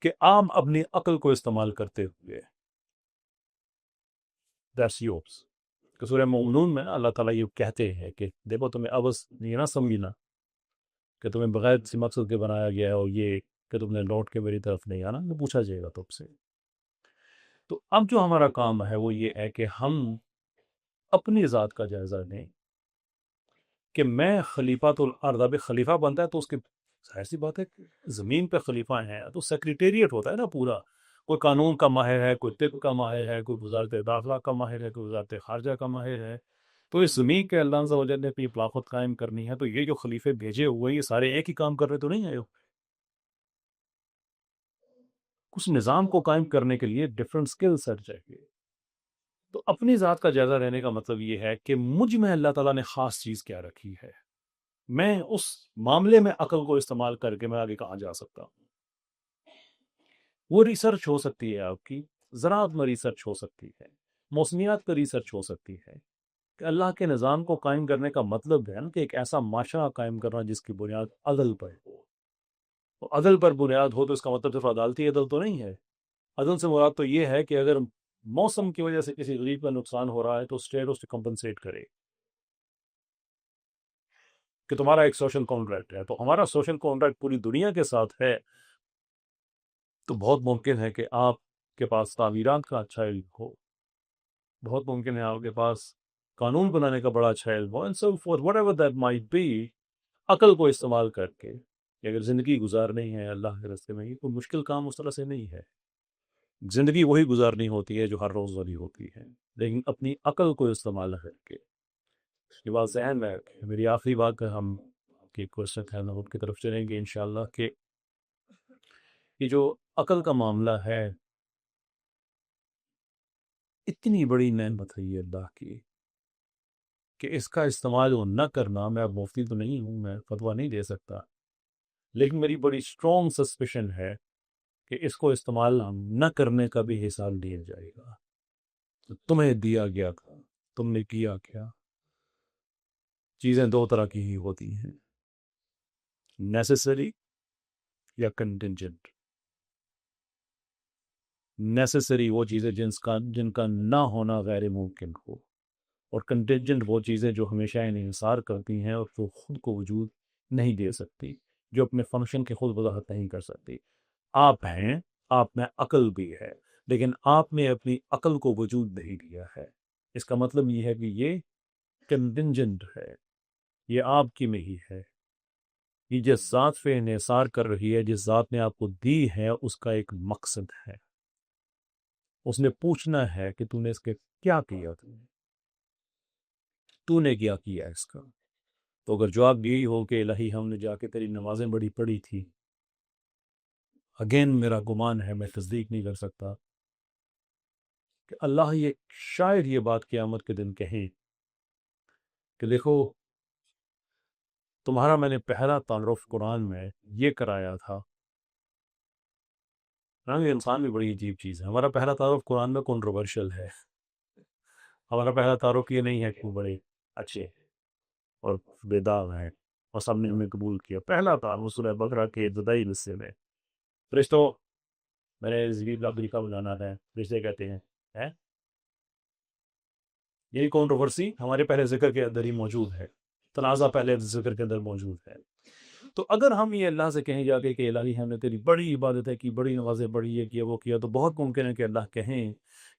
کہ آپ اپنی عقل کو استعمال کرتے ہوئے that's yours۔ کہ سورہ مومنون میں اللہ تعالیٰ یہ کہتے ہیں کہ دیکھو تمہیں ابس یہ نہ سمجھنا کہ تمہیں بغیر کسی مقصد کے بنایا گیا ہے، اور یہ کہ تم نے لوٹ کے میری طرف نہیں آنا، وہ پوچھا جائے گا تم سے۔ تو اب جو ہمارا کام ہے وہ یہ ہے کہ ہم اپنی ذات کا جائزہ لیں کہ میں خلیفۃ الارض، اب خلیفہ بنتا ہے تو اس کے ظاہر سی بات ہے کہ زمین پہ خلیفہ ہیں تو سیکریٹریٹ ہوتا ہے نا پورا، کوئی قانون کا ماہر ہے، کوئی طب کا ماہر ہے، کوئی وزارت داخلہ کا ماہر ہے، کوئی وزارت خارجہ کا ماہر ہے۔ تو اس زمین کے اللہ عز و جل نے اپنی خلافت قائم کرنی ہے، تو یہ جو خلیفے بھیجے ہوئے ہیں یہ سارے ایک ہی کام کر رہے تو نہیں آئے، کچھ نظام کو قائم کرنے کے لیے ڈفرنٹ سکل سیٹ چاہیے۔ تو اپنی ذات کا جائزہ لینے کا مطلب یہ ہے کہ مجھ میں اللہ تعالیٰ نے خاص چیز کیا رکھی ہے، میں اس معاملے میں عقل کو استعمال کر کے میں آگے کہاں جا سکتا ہوں۔ وہ ریسرچ ہو سکتی ہے، آپ کی زراعت میں ریسرچ ہو سکتی ہے، موسمیات پر ریسرچ ہو سکتی ہے، کہ اللہ کے نظام کو قائم کرنے کا مطلب ہے نا کہ ایک ایسا معاشرہ قائم کرنا جس کی بنیاد عدل پر ہو۔ تو عدل پر بنیاد ہو تو اس کا مطلب صرف عدالتی عدل تو نہیں ہے، عدل سے مراد تو یہ ہے کہ اگر موسم کی وجہ سے کسی غریب کا نقصان ہو رہا ہے تو اسٹیٹ اس سے کمپنسیٹ کرے، کہ تمہارا ایک سوشل کانٹریکٹ ہے۔ تو ہمارا سوشل کانٹریکٹ پوری دنیا کے ساتھ ہے، تو بہت ممکن ہے کہ آپ کے پاس تعمیرات کا اچھا علم ہو، بہت ممکن ہے آپ کے پاس قانون بنانے کا بڑا اچھا علم ہو، and so forth whatever that might be۔ عقل کو استعمال کر کے کہ اگر زندگی گزارنی ہے اللہ کے راستے میں، یہ کوئی مشکل کام اس طرح سے نہیں ہے، زندگی وہی گزارنی ہوتی ہے جو ہر روز والی ہوتی ہے، لیکن اپنی عقل کو استعمال کر کے۔ یہ بات ذہن میں رکھیں۔ میری آخری بات کا ہم کی کوشچن ہے نوٹ کی طرف چلیں گے انشاءاللہ، کہ یہ جو عقل کا معاملہ ہے اتنی بڑی نعمت ہے یہ اللہ کی، کہ اس کا استعمال نہ کرنا، میں اب مفتی تو نہیں ہوں، میں فتویٰ نہیں دے سکتا، لیکن میری بڑی اسٹرانگ سسپیشن ہے کہ اس کو استعمال نہ کرنے کا بھی حساب لیا جائے گا۔ تو تمہیں دیا گیا تھا، تم نے کیا کیا؟ چیزیں دو طرح کی ہی ہوتی ہیں، نیسیسری یا کنٹینجنٹ۔ نیسیسری وہ چیزیں جن کا نہ ہونا غیر ممکن ہو، اور کنٹینجنٹ وہ چیزیں جو ہمیشہ انحصار کرتی ہیں اور جو خود کو وجود نہیں دے سکتی، جو اپنے فنکشن کی خود وضاحت نہیں کر سکتی۔ آپ ہیں، آپ میں عقل بھی ہے، لیکن آپ نے اپنی عقل کو وجود نہیں دیا ہے۔ اس کا مطلب یہ ہے کہ یہ کنٹینجنٹ ہے، یہ آپ کی میں ہی ہے، یہ جس ذات پہ انحصار کر رہی ہے، جس ذات نے آپ کو دی ہے، اس کا ایک مقصد ہے، اس نے پوچھنا ہے کہ تم نے اس کے کیا کیا تم نے۔ تو نے کیا کیا اس کا؟ تو اگر جواب یہی ہو کہ الہی ہم نے جا کے تیری نمازیں بڑی پڑھی تھی، اگین میرا گمان ہے، میں تصدیق نہیں کر سکتا کہ اللہ یہ شاید یہ بات قیامت کے دن کہیں کہ دیکھو تمہارا میں نے پہلا تعارف قرآن میں یہ کرایا تھا. یہ انسان بھی بڑی عجیب چیز ہے. ہمارا پہلا تعارف قرآن میں کنٹروورشل ہے. ہمارا پہلا تعارف یہ نہیں ہے کہ وہ بڑے اچھے اور بے داغ ہیں اور سب نے ہمیں قبول کیا. پہلا تعارف سورہ بقرہ کے ابتدائی حصے میں، فرشتوں میں نے زبیب لابری کا بلانا ہے، فرشتے کہتے ہیں یہی کنٹروورسی ہمارے پہلے ذکر کے اندر ہی موجود ہے، تنازع پہلے ذکر کے اندر موجود ہے. تو اگر ہم یہ اللہ سے کہیں جا کے کہ الہی ہم نے تیری بڑی عبادتیں کی، بڑی نمازیں پڑھی، یہ کیا وہ کیا، تو بہت ممکن ہے کہ اللہ کہیں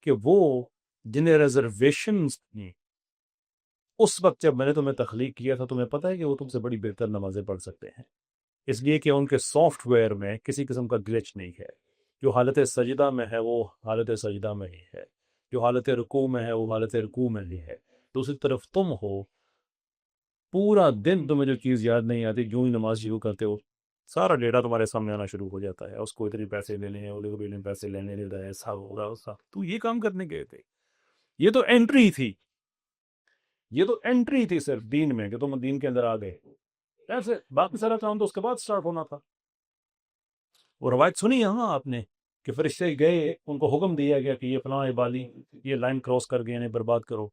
کہ وہ جنہیں ریزرویشنز تھیں اس وقت جب میں نے تمہیں تخلیق کیا تھا، تمہیں پتہ ہے کہ وہ تم سے بڑی بہتر نمازیں پڑھ سکتے ہیں، اس لیے کہ ان کے سافٹ ویئر میں کسی قسم کا گلچ نہیں ہے. جو حالت سجدہ میں ہے وہ حالت سجدہ میں ہی ہے، جو حالت رکوع میں ہے وہ حالت رکوع میں ہی ہے. دوسری طرف تم ہو، پورا دن تمہیں جو چیز یاد نہیں آتی، جو ہی نماز شروع کرتے ہو سارا ڈیٹا تمہارے سامنے آنا شروع ہو جاتا ہے. اس کو اتنے پیسے لینے ہیں، اولے کو اتنے پیسے لینے لیتا ہے، ایسا ہوگا ویسا. تو یہ کام کرنے گئے تھے، یہ تو انٹری تھی، یہ تو انٹری تھی صرف دین میں کہ تم دین کے اندر آ گئے. ایسے باقی سارا کام تو اس کے بعد سٹارٹ ہونا تھا. وہ روایت سنی ہے ہاں آپ نے کہ فرشتے گئے، ان کو حکم دیا گیا کہ یہ فلاں عبادی یہ لائن کراس کر گئے، انہیں برباد کرو.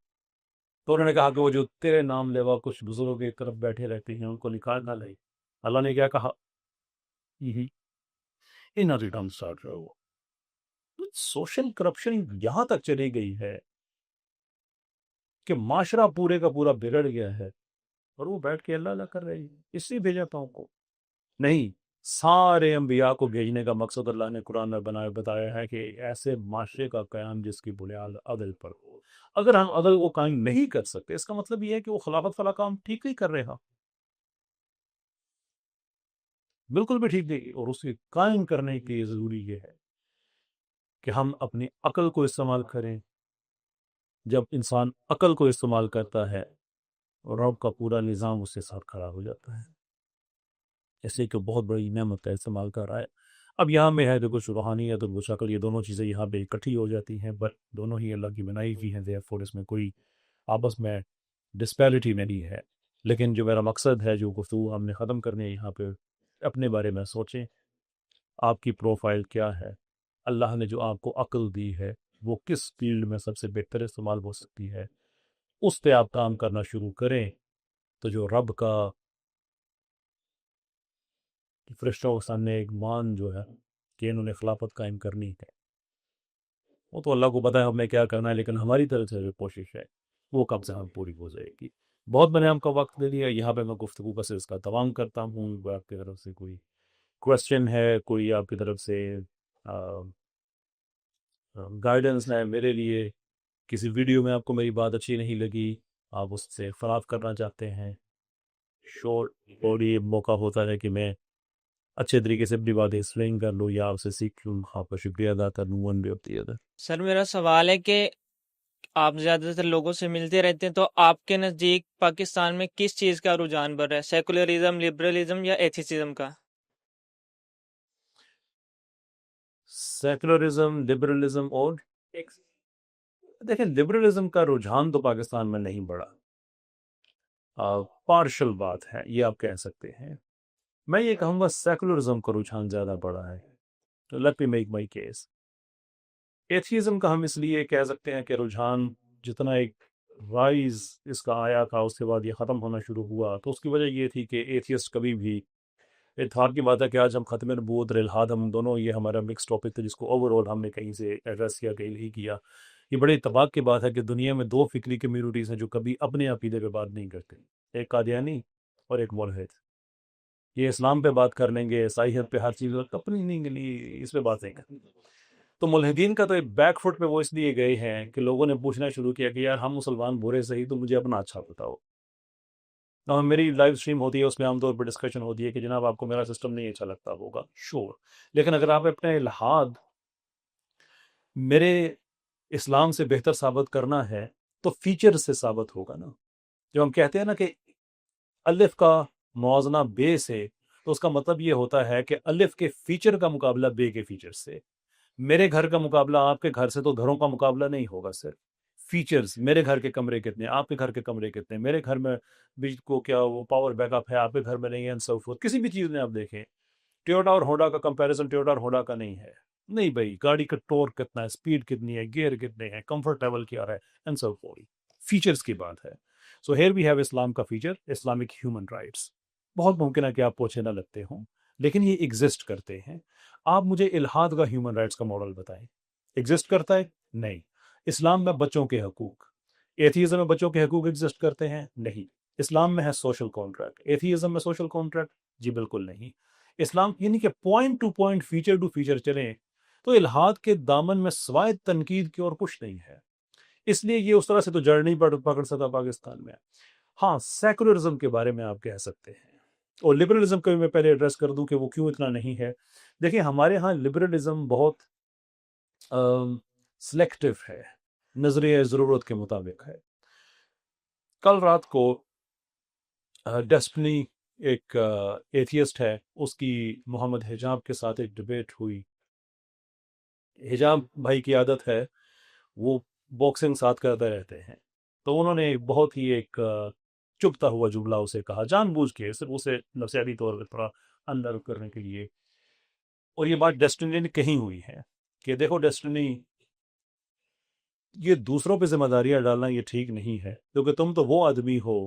تو انہوں نے کہا کہ وہ جو تیرے نام لیوا کچھ بزرگوں کی طرف بیٹھے رہتے ہیں ان کو نکال نہ لے. اللہ نے کیا کہا؟ سوشل کرپشن یہاں تک چلی گئی ہے کہ معاشرہ پورے کا پورا بگڑ گیا ہے، اور وہ بیٹھ کے اللہ اللہ کر رہے ہیں. اس لیے بھیجا تھا ان کو نہیں، سارے انبیاء کو بھیجنے کا مقصد اللہ نے قرآن میں بتایا ہے کہ ایسے معاشرے کا قیام جس کی بنیاد عدل پر ہو. اگر ہم عدل کو قائم نہیں کر سکتے، اس کا مطلب یہ ہے کہ وہ خلافت والا کام ٹھیک نہیں کر رہے ہاں، بالکل بھی ٹھیک نہیں. اور اسے قائم کرنے کے لیے ضروری یہ ہے کہ ہم اپنی عقل کو استعمال کریں. جب انسان عقل کو استعمال کرتا ہے، رب کا پورا نظام اس کے ساتھ کھڑا ہو جاتا ہے. ایسے کہ بہت بڑی نعمت کا استعمال کر رہا ہے. اب یہاں میں ہے تو کچھ روحانیت اور کچھ عقل، یہ دونوں چیزیں یہاں پہ اکٹھی ہو جاتی ہیں، بٹ دونوں ہی اللہ کی بنائی ہوئی ہیں، therefore اس میں کوئی آپس میں ڈسپیرٹی نہیں ہے. لیکن جو میرا مقصد ہے، جو گفتگو ہم نے ختم کرنی ہے یہاں پہ، اپنے بارے میں سوچیں آپ کی پروفائل کیا ہے. اللہ نے جو آپ کو عقل دی ہے وہ کس فیلڈ میں سب سے بہتر استعمال ہو سکتی ہے، اس پہ آپ کام کرنا شروع کریں. تو جو رب کا فرشتوں کے سامنے ایک مان جو ہے کہ انہوں نے خلافت قائم کرنی ہے، وہ تو اللہ کو پتہ ہے ہمیں کیا کرنا ہے، لیکن ہماری طرف سے جو کوشش ہے وہ کم سے کم پوری ہو جائے گی. بہت میں نے آپ کا وقت دے دیا، یہاں پہ میں گفتگو کا سلسلہ تمام کرتا ہوں. آپ کی طرف سے کوئی کوشچن ہے، کوئی آپ کی طرف سے گائیڈنس ہے میرے لیے، کسی ویڈیو میں آپ کو میری بات اچھی نہیں لگی، آپ اس سے اختلاف کرنا چاہتے ہیں، شورٹ اور یہ موقع ہوتا ہے کہ میں اچھے طریقے سے اپنی بات ایکسپلین کر لوں یا آپ سے سیکھ لوں. آپ کا شکریہ ادا کر لوں one way of the other. Sir میرا سوال ہے کہ آپ زیادہ تر لوگوں سے ملتے رہتے ہیں، تو آپ کے نزدیک پاکستان میں کس چیز کا رجحان بڑھ رہا ہے، سیکولرزم، لبرلزم یا ایتھیسزم کا؟ سیکولرزم، لبرلزم اور دیکھیں لبرلزم کا رجحان تو پاکستان میں نہیں بڑھا، پارشل بات ہے یہ آپ کہہ سکتے ہیں. میں یہ کہوں گا سیکولرزم کا رجحان زیادہ بڑھا ہے. تو let me make my case. Atheism کا ہم اس لیے کہہ سکتے ہیں کہ رجحان جتنا ایک رائز اس کا آیا تھا اس کے بعد یہ ختم ہونا شروع ہوا، تو اس کی وجہ یہ تھی کہ ایتھیسٹ کبھی بھی، اتحاد کی بات ہے کہ آج ہم ختم نبوت اور الحاد ہم دونوں، یہ ہمارا مکس ٹاپک تھا جس کو اوور آل ہم نے کہیں سے ایڈریس کیا کہیں نہیں کیا. یہ بڑے اتفاق کی بات ہے کہ دنیا میں دو فکری کمیونٹیز ہیں جو کبھی اپنے عقیدے پہ بات نہیں کرتے، ایک قادیانی اور ایک ملحد. یہ اسلام پہ بات کر لیں گے، عیسائیت پہ، ہر چیز اپنی نہیں، اس پہ بات نہیں کرتے. تو ملحدین کا تو ایک بیک فٹ پہ وہ اس لیے گئے ہیں کہ لوگوں نے پوچھنا شروع کیا کہ یار ہم مسلمان برے صحیح، تو مجھے اپنا اچھا بتاؤ. میری لائیو سٹریم ہوتی ہے، اس میں عام طور پر ڈسکشن ہوتی ہے کہ جناب آپ کو میرا سسٹم نہیں اچھا لگتا ہوگا، شور، لیکن اگر آپ اپنے الحاد میرے اسلام سے بہتر ثابت کرنا ہے تو فیچر سے ثابت ہوگا نا. جب ہم کہتے ہیں نا کہ الف کا موازنہ بے سے، تو اس کا مطلب یہ ہوتا ہے کہ الف کے فیچر کا مقابلہ بے کے فیچر سے. میرے گھر کا مقابلہ آپ کے گھر سے تو گھروں کا مقابلہ نہیں ہوگا سر. فیچرز، میرے گھر کے کمرے کتنے، آپ کے گھر کے کمرے کتنے، میرے گھر میں بجلی کو کیا وہ پاور بیک اپ ہے، آپ کے گھر میں نہیں ہے، اینڈ سو فورتھ. کسی بھی چیز میں آپ دیکھیں ٹویوٹا اور ہونڈا کا کمپیریزن ٹویوٹا اور ہونڈا کا نہیں ہے. نہیں بھائی، گاڑی کا ٹورک کتنا ہے، اسپیڈ کتنی ہے، گیئر کتنے ہیں، کمفرٹ لیول کیا ہے، اینڈ سو فورتھ. فیچرز کی بات ہے. سو ہیئر وی ہیو اسلام کا فیچر، اسلامک ہیومن رائٹس. بہت ممکن ہے کہ آپ پوچھے نہ لگتے ہوں، لیکن یہ ایگزسٹ کرتے ہیں. آپ مجھے الحاد کا ہیومن رائٹس کا ماڈل بتائیں. ایگزسٹ کرتا ہے؟ نہیں. اسلام میں بچوں کے حقوق، ایتھیزم میں بچوں کے حقوق ایگزسٹ کرتے ہیں؟ نہیں. اسلام میں ہے سوشل کانٹریکٹ، ایتھیزم میں سوشل کانٹریکٹ؟ جی بالکل نہیں. اسلام یعنی کہ point to point, feature to feature چلیں تو الحاد کے دامن میں سوائے تنقید کی اور کچھ نہیں ہے. اس لیے یہ اس طرح سے تو جڑ نہیں پکڑ سکا پاکستان میں. ہاں، سیکولرزم کے بارے میں آپ کہہ سکتے ہیں، اور لبرلزم کو بھی میں پہلے ایڈریس کر دوں کہ وہ کیوں اتنا نہیں ہے. دیکھیں ہمارے ہاں لبرلزم بہت سلیکٹو ہے، نظریہ ضرورت کے مطابق ہے. کل رات کو ڈیسٹنی ایک ایتھیسٹ ہے، اس کی محمد حجاب کے ساتھ ایک ڈبیٹ ہوئی. حجاب بھائی کی عادت ہے وہ باکسنگ ساتھ کرتے رہتے ہیں، تو انہوں نے بہت ہی ایک چبھتا ہوا جملہ اسے کہا، جان بوجھ کے صرف اسے نفسیاتی طور پہ تھوڑا اندر کرنے کے لیے. اور یہ بات ڈیسٹنی نے کہی ہوئی ہے کہ دیکھو ڈیسٹنی، یہ دوسروں پہ ذمہ داریاں ڈالنا یہ ٹھیک نہیں ہے، کیونکہ تم تو وہ آدمی ہو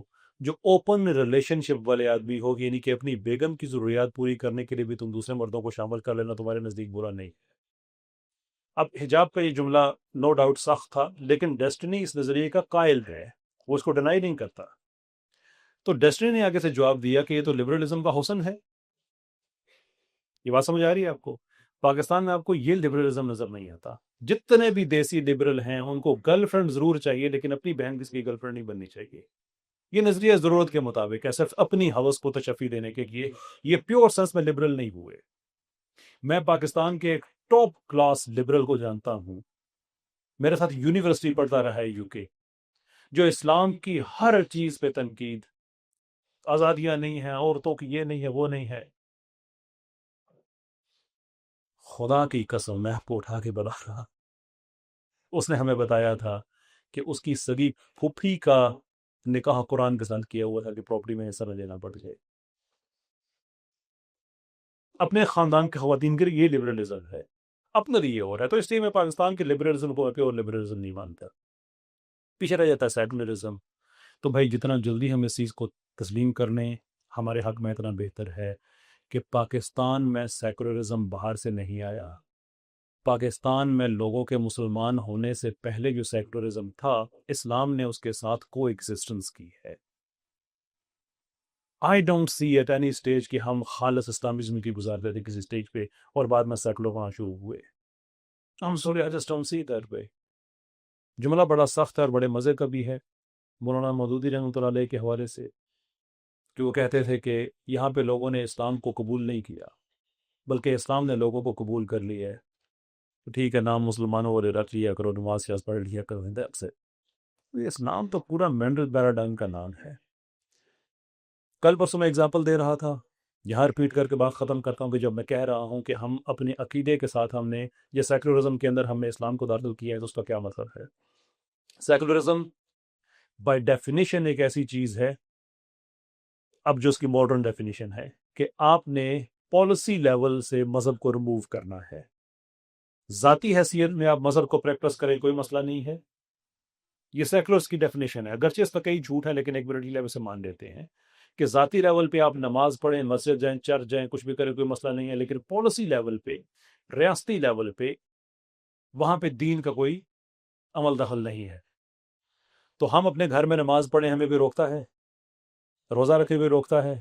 جو اوپن ریلیشن شپ والے آدمی ہو، یعنی کہ اپنی بیگم کی ضروریات پوری کرنے کے لیے بھی تم دوسرے مردوں کو شامل کر لینا تمہارے نزدیک برا نہیں. اب حجاب کا یہ جملہ نو ڈاؤٹ سخت تھا، لیکن ڈیسٹنی اس نظریے کا قائل ہے، وہ اس کو ڈینائی نہیں کرتا. تو ڈیسٹنی نے آگے سے جواب دیا کہ یہ تو لبرلزم کا حسن ہے. یہ بات سمجھ آ رہی ہے آپ کو؟ پاکستان میں آپ کو یہ لبرلزم نظر نہیں آتا. جتنے بھی دیسی لبرل ہیں ان کو گرل فرینڈ ضرور چاہیے، لیکن اپنی بہن کسی کی گرل فرینڈ نہیں بننی چاہیے. یہ نظریہ ضرورت کے مطابق ہے، صرف اپنی ہوس کو تشفی دینے کے لیے. یہ پیور سینس میں لبرل نہیں ہوئے. میں پاکستان کے ایک ٹاپ کلاس لبرل کو جانتا ہوں، میرے ساتھ یونیورسٹی پڑھتا رہا ہے UK، جو اسلام کی ہر چیز پہ تنقید، آزادیاں نہیں ہیں، عورتوں کی یہ نہیں ہے وہ نہیں ہے. خدا کی قسم میں آپ کو اٹھا کے بتا رہا، اس نے ہمیں بتایا تھا کہ اس کی سگی پھوپھی کا نکاح قرآن کے ساتھ کیا ہوا تھا کہ پراپرٹی میں حصہ نہ لینا پڑ جائے. اپنے خاندان کے خواتین کے لیے یہ لبرلزم ہے، اپنا لیے اور ہے. تو اس لیے میں پاکستان کے لبرلزم کو پیور لبرلزم نہیں مانتا. پیچھے رہ جاتا ہے سیکولرزم. تو بھائی جتنا جلدی ہم اس چیز کو تسلیم کر لیں ہمارے حق میں اتنا بہتر ہے کہ پاکستان میں سیکولرزم باہر سے نہیں آیا. پاکستان میں لوگوں کے مسلمان ہونے سے پہلے جو سیکولرزم تھا، اسلام نے اس کے ساتھ کو ایگزسٹنس کی ہے. I don't see at any stage کہ ہم خالص اسلامزم کی گزارتے تھے کسی اسٹیج پہ اور بعد میں سیکولر ہونا شروع ہوئے. I'm sorry, I just don't see it that way. جملہ بڑا سخت ہے اور بڑے مزے کا بھی ہے مولانا مودودی رحمۃ اللہ علیہ کے حوالے سے، کہ وہ کہتے تھے کہ یہاں پہ لوگوں نے اسلام کو قبول نہیں کیا بلکہ اسلام نے لوگوں کو قبول کر لیا ہے. ٹھیک ہے، نام مسلمانوں والے رکھ لیا کرو، نماز شاز پڑھ لیا کرو، that's it. اسلام تو پورا مینڈل پیراڈائم کا نام ہے. کل پرسوں میں اگزامپل دے رہا تھا، یہاں ریپیٹ کر کے بات ختم کرتا ہوں، کہ جب میں کہہ رہا ہوں کہ ہم اپنے عقیدے کے ساتھ ہم نے یہ سیکولرزم کے اندر ہم نے اسلام کو داخل کیا ہے، تو اس کا کیا مطلب ہے؟ سیکولرزم بائی ڈیفینیشن ایک ایسی چیز ہے، اب جو اس کی ماڈرن ڈیفینیشن ہے، کہ آپ نے پالیسی لیول سے مذہب کو ریموو کرنا ہے. ذاتی حیثیت میں آپ مذہب کو پریکٹس کریں کوئی مسئلہ نہیں ہے، یہ سیکولرز کی ڈیفینیشن ہے. اگرچہ اس کا کئی جھوٹ ہے لیکن ایک بڑی لیول سے مان لیتے ہیں کہ ذاتی لیول پہ آپ نماز پڑھیں، مسجد جائیں، چرچ جائیں، کچھ بھی کریں کوئی مسئلہ نہیں ہے، لیکن پالیسی لیول پہ، ریاستی لیول پہ، وہاں پہ دین کا کوئی عمل دخل نہیں ہے. تو ہم اپنے گھر میں نماز پڑھیں ہمیں بھی روکتا ہے، روزہ رکھے بھی روکتا ہے.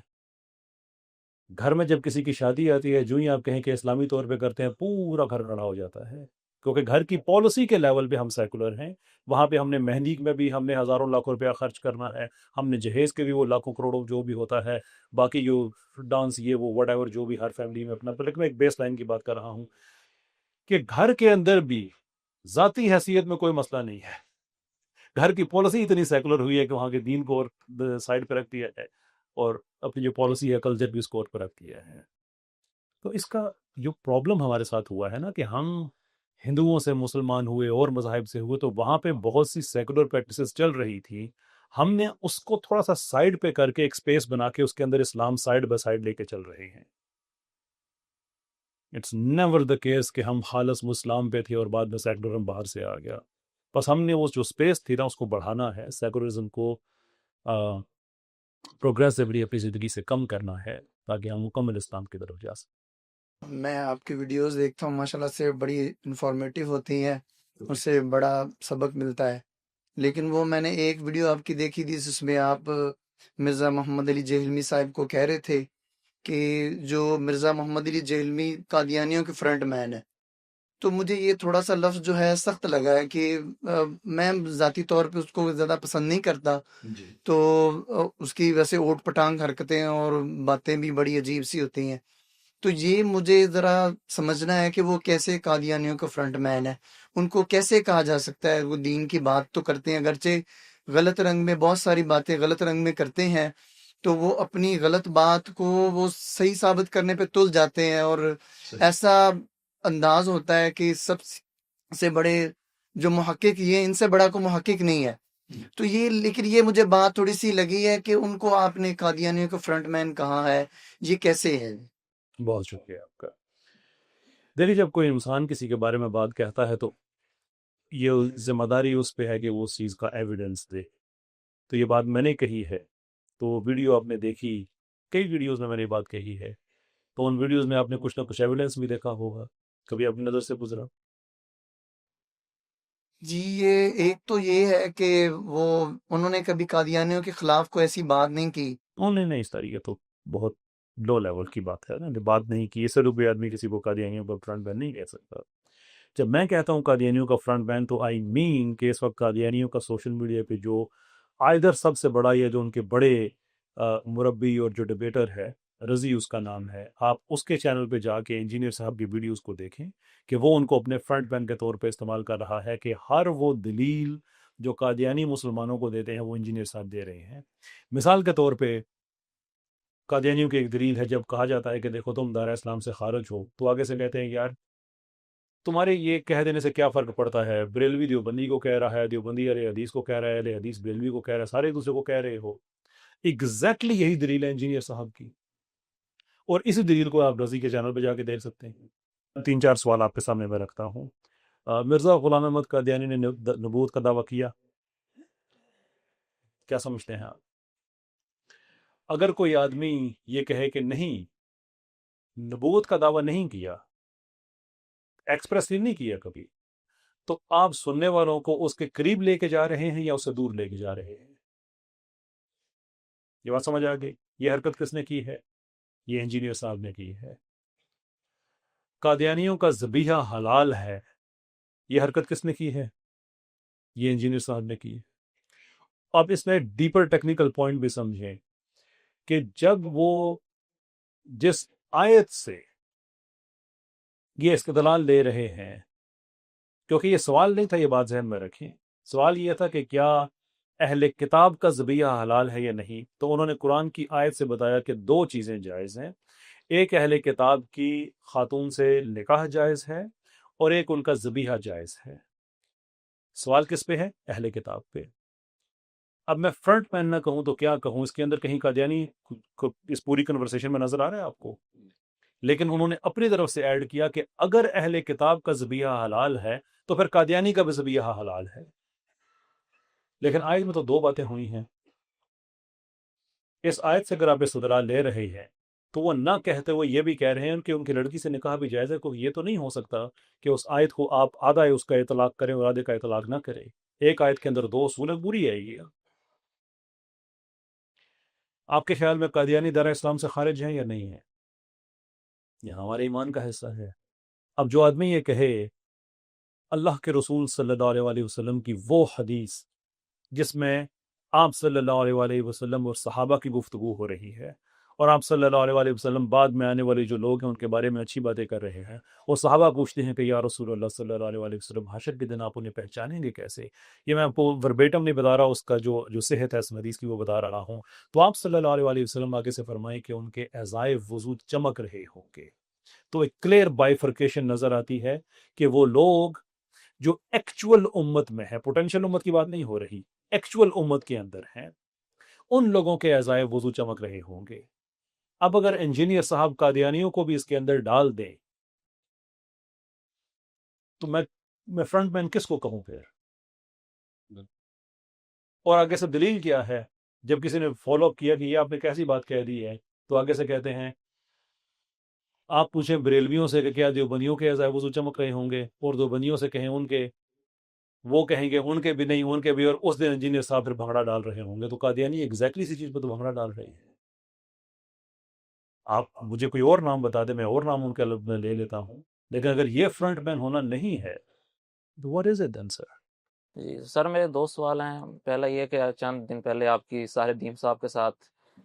گھر میں جب کسی کی شادی آتی ہے، جو ہی آپ کہیں کہ اسلامی طور پہ کرتے ہیں، پورا گھر کھڑا ہو جاتا ہے، کیونکہ گھر کی پالیسی کے لیول پہ ہم سیکولر ہیں. وہاں پہ ہم نے مہندی میں بھی ہم نے ہزاروں لاکھوں روپیہ خرچ کرنا ہے، ہم نے جہیز کے بھی وہ لاکھوں کروڑوں جو بھی ہوتا ہے، باقی جو ڈانس یہ وہ وٹ ایور جو بھی ہر فیملی میں اپنا. لیکن میں ایک بیس لائن کی بات کر رہا ہوں کہ گھر کے اندر بھی ذاتی حیثیت میں کوئی مسئلہ نہیں ہے، گھر کی پالیسی اتنی سیکولر ہوئی ہے کہ وہاں کے دین کو اور سائڈ پہ رکھ دیا ہے اور اپنی جو پالیسی ہے کلچر بھی اس کو اور پہ رکھ دیا ہے. تو اس کا جو پرابلم ہمارے ساتھ ہوا ہے نا کہ ہم ہندوؤں سے مسلمان ہوئے اور مذاہب سے ہوئے تو وہاں پہ بہت سی سیکولر پریکٹسز چل رہی تھی. ہم نے اس کو تھوڑا سا سائڈ پہ کر کے ایک سپیس بنا کے اس کے اندر اسلام سائڈ بائی سائڈ لے کے چل رہے ہیں. اٹس نیور دا کیس کہ ہم خالص اسلام پہ تھے اور بعد میں سیکولرزم باہر سے آ گیا. بس ہم نے وہ جو سپیس تھی نا اس کو بڑھانا ہے, سیکولرزم کو پروگریسولی اپنی زندگی سے کم کرنا ہے تاکہ ہم مکمل اسلام کی طرف جا سکیں. میں آپ کی ویڈیوز دیکھتا ہوں، ماشاءاللہ سے بڑی انفارمیٹیو ہوتی ہیں، اس سے بڑا سبق ملتا ہے. لیکن وہ میں نے ایک ویڈیو آپ کی دیکھی تھی جس میں آپ مرزا محمد علی جہلمی صاحب کو کہہ رہے تھے کہ جو مرزا محمد علی جہلمی قادیانیوں کے فرنٹ مین ہے. تو مجھے یہ تھوڑا سا لفظ جو ہے سخت لگا ہے کہ میں ذاتی طور پہ اس کو زیادہ پسند نہیں کرتا. تو اس کی ویسے اوٹ پٹانگ حرکتیں اور باتیں بھی بڑی عجیب سی ہوتی ہیں. تو یہ مجھے ذرا سمجھنا ہے کہ وہ کیسے قادیانیوں کا فرنٹ مین ہے، ان کو کیسے کہا جا سکتا ہے. وہ دین کی بات تو کرتے ہیں، اگرچہ غلط رنگ میں بہت ساری باتیں غلط رنگ میں کرتے ہیں، تو وہ اپنی غلط بات کو وہ صحیح ثابت کرنے پہ تل جاتے ہیں، اور ایسا انداز ہوتا ہے کہ سب سے بڑے جو محقق یہ ان سے بڑا کوئی محقق نہیں ہے. تو یہ لیکن یہ مجھے بات تھوڑی سی لگی ہے کہ ان کو آپ نے قادیانیوں کا فرنٹ مین کہا ہے، یہ کیسے ہے؟ بہت شکریہ آپ کا. دیکھیے جب کوئی انسان کسی کے بارے میں بات کہتا ہے تو یہ ذمہ داری اس پہ ہے کہ وہ اس چیز کا ایویڈنس دے. تو یہ بات میں نے کہی ہے، تو ویڈیو آپ نے دیکھی، کئی ویڈیوز میں نے یہ بات کہی ہے، تو ان ویڈیوز میں آپ نے کچھ نہ کچھ ایویڈنس بھی دیکھا ہوگا، کبھی اپنی نظر سے گزرا. جی، یہ ایک تو یہ ہے کہ وہ انہوں نے کبھی قادیانیوں کے خلاف کوئی ایسی بات نہیں کی. انہوں نے اس طریقے تو بہت لو لیول کی بات ہے نا، بات نہیں کی. اس سے کوئی آدمی کسی کو قادیانیوں کا فرنٹ مین نہیں کہہ سکتا. جب میں کہتا ہوں قادیانیوں کا فرنٹ مین تو آئی مین کہ اس وقت قادیانیوں کا سوشل میڈیا پہ جو آئدر سب سے بڑا یا جو ان کے بڑے مربی اور جو ڈبیٹر ہے، رضی اس کا نام ہے، آپ اس کے چینل پہ جا کے انجینئر صاحب کی ویڈیوز کو دیکھیں کہ وہ ان کو اپنے فرنٹ مین کے طور پہ استعمال کر رہا ہے کہ ہر وہ دلیل جو قادیانی مسلمانوں کو دیتے ہیں وہ انجینئر صاحب دے رہے ہیں. مثال کے طور پہ قادیانیوں کی ایک دلیل ہے، جب کہا جاتا ہے کہ دیکھو تم دار اسلام سے خارج ہو، تو آگے سے کہتے ہیں یار تمہارے یہ کہہ دینے سے کیا فرق پڑتا ہے، بریلوی دیوبندی کو کہہ رہا ہے، دیوبندی اہل حدیث کو کہہ رہا ہے، اہل حدیث بریلوی کو کہہ رہا ہے، سارے ایک دوسرے کو کہہ رہے ہو. ایگزیکٹلی یہی دلیل ہے انجینئر صاحب کی، اور اسی دلیل کو آپ رضی کے چینل پہ جا کے دیکھ سکتے ہیں. 3-4 سوال آپ کے سامنے میں رکھتا ہوں. مرزا غلام احمد قادیانی نے نبوت کا دعویٰ کیا، کیا سمجھتے ہیں آپ؟ اگر کوئی آدمی یہ کہے کہ نہیں نبوت کا دعویٰ نہیں کیا، ایکسپریسلی نہیں کیا کبھی، تو آپ سننے والوں کو اس کے قریب لے کے جا رہے ہیں یا اسے دور لے کے جا رہے ہیں؟ یہ بات سمجھ آ گئی؟ یہ حرکت کس نے کی ہے؟ یہ انجینئر صاحب نے کی ہے. قادیانیوں کا ذبیحہ حلال ہے، یہ حرکت کس نے کی ہے؟ یہ انجینئر صاحب نے کی ہے. اب اس میں ڈیپر ٹیکنیکل پوائنٹ بھی سمجھیں کہ جب وہ جس آیت سے یہ استدلال لے رہے ہیں، کیونکہ یہ سوال نہیں تھا، یہ بات ذہن میں رکھیں، سوال یہ تھا کہ کیا اہل کتاب کا ذبیحہ حلال ہے یا نہیں. تو انہوں نے قرآن کی آیت سے بتایا کہ 2 چیزیں جائز ہیں، ایک اہل کتاب کی خاتون سے نکاح جائز ہے اور ایک ان کا ذبیحہ جائز ہے. سوال کس پہ ہے؟ اہل کتاب پہ. اب میں فرنٹ مین نہ کہوں تو کیا کہوں؟ اس کے اندر کہیں قادیانی اس پوری کنورسیشن میں نظر آ رہا ہے آپ کو؟ لیکن انہوں نے اپنی طرف سے ایڈ کیا کہ اگر اہل کتاب کا ذبیحہ حلال ہے تو پھر قادیانی کا بھی ذبیحہ حلال ہے. لیکن آیت میں تو 2 باتیں ہوئی ہیں. اس آیت سے اگر آپ استدلال لے رہے ہیں تو وہ نہ کہتے ہوئے یہ بھی کہہ رہے ہیں کہ ان کی لڑکی سے نکاح بھی جائز ہے، کیونکہ یہ تو نہیں ہو سکتا کہ اس آیت کو آپ آدھا اس کا اطلاق کریں اور آدھے کا اطلاق نہ کریں. ایک آیت کے اندر 2 اصول بری ہے. یہ آپ کے خیال میں قادیانی دار اسلام سے خارج ہیں یا نہیں ہیں؟ یہ ہمارے ایمان کا حصہ ہے. اب جو آدمی یہ کہے اللہ کے رسول صلی اللہ علیہ وسلم کی وہ حدیث جس میں آپ صلی اللہ علیہ وسلم اور صحابہ کی گفتگو ہو رہی ہے اور آپ صلی اللہ علیہ وسلم بعد میں آنے والے جو لوگ ہیں ان کے بارے میں اچھی باتیں کر رہے ہیں. وہ صحابہ پوچھتے ہیں کہ یا رسول اللہ صلی اللہ علیہ وسلم حشر کے دن آپ انہیں پہچانیں گے کیسے؟ یہ میں آپ کو وربیٹم نہیں بتا رہا، اس کا جو صحت ہے اس حدیث کی وہ بتا رہا ہوں. تو آپ صلی اللہ علیہ وسلم آگے سے فرمائیں کہ ان کے اعضائے وضو چمک رہے ہوں گے. تو ایک کلیئر بائیفرکیشن نظر آتی ہے کہ وہ لوگ جو ایکچول امت میں ہے، پوٹینشیل امت کی بات نہیں ہو رہی، ایکچول امت کے اندر ہیں، ان لوگوں کے اعضائے وضو چمک رہے ہوں گے. اب اگر انجینئر صاحب قادیانیوں کو بھی اس کے اندر ڈال دیں تو میں فرنٹ مین کس کو کہوں پھر؟ اور آگے سے دلیل کیا ہے؟ جب کسی نے فالو اپ کیا کہ یہ آپ نے کیسی بات کہہ دی ہے، تو آگے سے کہتے ہیں آپ پوچھیں بریلویوں سے کہ کیا دیوبندیوں کے اعضائے وضو چمک رہے ہوں گے، اور دیوبندیوں سے کہیں ان کے، وہ کہیں گے ان کے بھی نہیں، ان کے بھی، اور اس دن انجینئر صاحب پھر بھنگڑا ڈال رہے ہوں گے. تو قادیانی ایگزیکٹلی اسی چیز پہ تو بھنگڑا ڈال رہے ہیں. آپ مجھے کوئی اور نام بتا دیں، میں اور نام ان کا میں لے لیتا ہوں، لیکن اگر یہ فرنٹ مین ہونا نہیں ہے تو واٹ از اٹ دین سر؟ جی سر، میرے دو سوال ہیں. پہلا یہ کہ چند دن پہلے آپ کی ساحل الدین صاحب کے ساتھ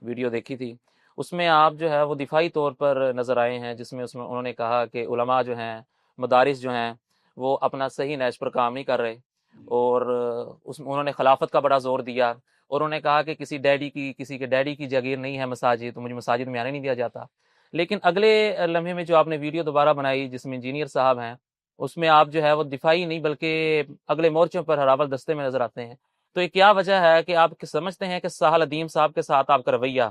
ویڈیو دیکھی تھی، اس میں آپ جو ہے وہ دفاعی طور پر نظر آئے ہیں، جس میں انہوں نے کہا کہ علماء جو ہیں، مدارس جو ہیں، وہ اپنا صحیح نہج پر کام نہیں کر رہے، اور انہوں نے خلافت کا بڑا زور دیا، اور انہوں نے کہا کہ کسی کے ڈیڈی کی جاگیر نہیں ہے مساجد، تو مجھے مساجد میں آنے نہیں دیا جاتا. لیکن اگلے لمحے میں جو آپ نے ویڈیو دوبارہ بنائی جس میں انجینئر صاحب ہیں، اس میں آپ جو ہے وہ دفاعی نہیں بلکہ اگلے مورچوں پر ہراول دستے میں نظر آتے ہیں. تو یہ کیا وجہ ہے کہ آپ سمجھتے ہیں کہ ساحل الدین صاحب کے ساتھ آپ کا رویہ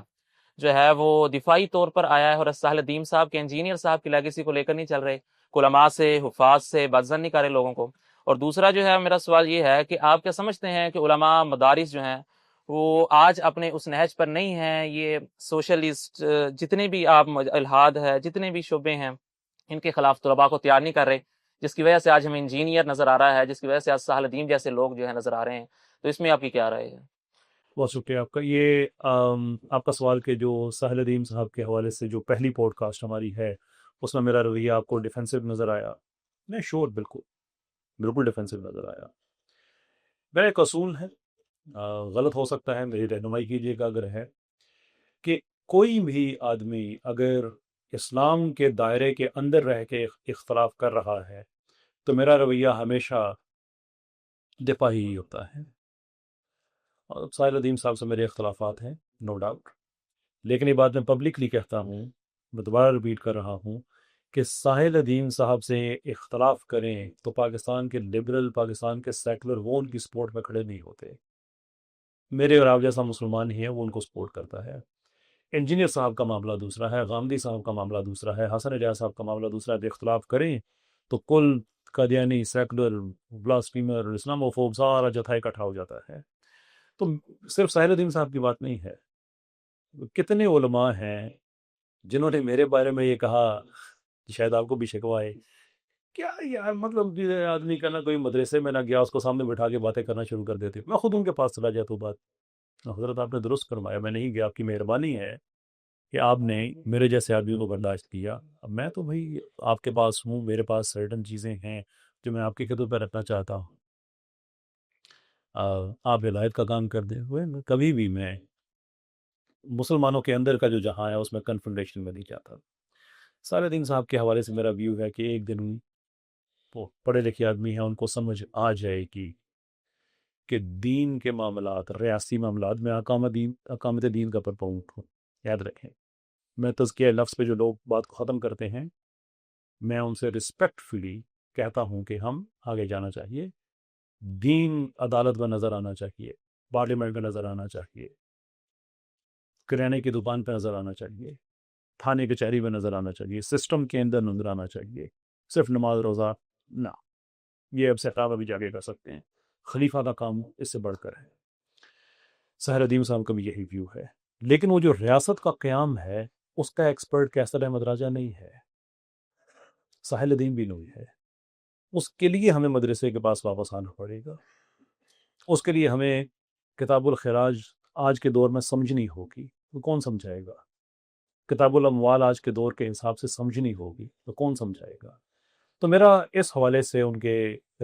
جو ہے وہ دفاعی طور پر آیا ہے، اور ساحل الدین صاحب کے انجینئر صاحب کی لیگیسی کو لے کر نہیں چل رہے، علماء سے، حفاظ سے بدظن نہیں کر رہے لوگوں کو؟ اور دوسرا جو ہے میرا سوال یہ ہے کہ آپ کیا سمجھتے ہیں کہ علماء، مدارس جو ہیں وہ آج اپنے اس نہج پر نہیں ہیں؟ یہ سوشلسٹ جتنے بھی آپ الحاد ہے، جتنے بھی شعبے ہیں، ان کے خلاف طلباء کو تیار نہیں کر رہے، جس کی وجہ سے آج ہمیں انجینئر نظر آ رہا ہے، جس کی وجہ سے آج ساحل الدین جیسے لوگ جو ہیں نظر آ رہے ہیں. تو اس میں آپ کی کیا رائے ہے؟ بہت شکریہ آپ کا. یہ آپ کا سوال کہ جو ساحل الدین صاحب کے حوالے سے جو پہلی پوڈ کاسٹ ہماری ہے اس میں میرا رویہ آپ کو ڈیفینسو نظر آیا؟ نہیں، شور، بالکل ڈیفینسو نظر آیا. میرا ایک اصول ہے، غلط ہو سکتا ہے، میری رہنمائی کیجیے گا اگر ہے، کہ کوئی بھی آدمی اگر اسلام کے دائرے کے اندر رہ کے اختلاف کر رہا ہے تو میرا رویہ ہمیشہ دفاعی ہی ہوتا ہے. اور ساحل الدین صاحب سے میرے اختلافات ہیں، نو ڈاؤٹ، لیکن یہ بات میں پبلکلی کہتا ہوں، میں دوبارہ ریپیٹ کر رہا ہوں کہ ساحل الدین صاحب سے اختلاف کریں تو پاکستان کے لبرل، پاکستان کے سیکولر، وہ ان کی سپورٹ میں کھڑے نہیں ہوتے. میرے اور آپ جیسا مسلمان ہی ہے وہ ان کو سپورٹ کرتا ہے. انجینئر صاحب کا معاملہ دوسرا ہے، غامدی صاحب کا معاملہ دوسرا ہے، حسن اجاز صاحب کا معاملہ دوسرا ہے. اختلاف کریں تو کل قادیانی، سیکولر، بلاسفیمر، اسلاموفوب سارا جتھا اکٹھا ہو جاتا ہے. تو صرف ساحل الدین صاحب کی بات نہیں ہے، کتنے علماء ہیں جنہوں نے میرے بارے میں یہ کہا، شاید آپ کو بھی شکوائے، کیا یار مطلب یہ آدمی کا نہ کوئی مدرسے میں نہ گیا، اس کو سامنے بٹھا کے باتیں کرنا شروع کر دیتے. میں خود ان کے پاس چلا جاتا ہوں. بات حضرت آپ نے درست فرمایا، میں نہیں گیا، آپ کی مہربانی ہے کہ آپ نے میرے جیسے آدمیوں کو برداشت کیا. اب میں تو بھائی آپ کے پاس ہوں، میرے پاس سرٹن چیزیں ہیں جو میں آپ کی خدمت پہ رکھنا چاہتا ہوں. آپ ہدایت کا کام کر دیں ہوئے، کبھی بھی میں مسلمانوں کے اندر کا جو جہاں ہے اس میں کنفرنٹیشن میں نہیں چاہتا. ساحل الدین صاحب کے حوالے سے میرا ویو ہے کہ ایک دن وہ پڑھے لکھے آدمی ہیں، ان کو سمجھ آ جائے گی کہ دین کے معاملات، ریاستی معاملات میں اقامت دین کا پرپاؤنٹ ہوں. یاد رکھیں، میں تزکیہ لفظ پہ جو لوگ بات کو ختم کرتے ہیں، میں ان سے رسپیکٹفلی کہتا ہوں کہ ہم آگے جانا چاہیے. دین عدالت میں نظر آنا چاہیے، پارلیمنٹ میں نظر آنا چاہیے، کریانے کی دکان پہ نظر آنا چاہیے، تھانے کچہری میں نظر آنا چاہیے، سسٹم کے اندر نظر آنا چاہیے. صرف نماز روزہ نہ، یہ اب صاحب ابھی جاگے کر سکتے ہیں، خلیفہ کا کام اس سے بڑھ کر ہے. ساحل الدین صاحب کا بھی یہی ویو ہے. لیکن وہ جو ریاست کا قیام ہے اس کا ایکسپرٹ کیسر احمد راجہ نہیں ہے، ساحل الدین بھی نہیں ہے. اس کے لیے ہمیں مدرسے کے پاس واپس آنا پڑے گا، اس کے لیے ہمیں کتاب الخراج آج کے دور میں سمجھنی ہوگی. تو کون سمجھائے گا؟ کتاب الاموال آج کے دور کے حساب سے سمجھنی ہوگی، تو کون سمجھائے گا؟ تو میرا اس حوالے سے ان کے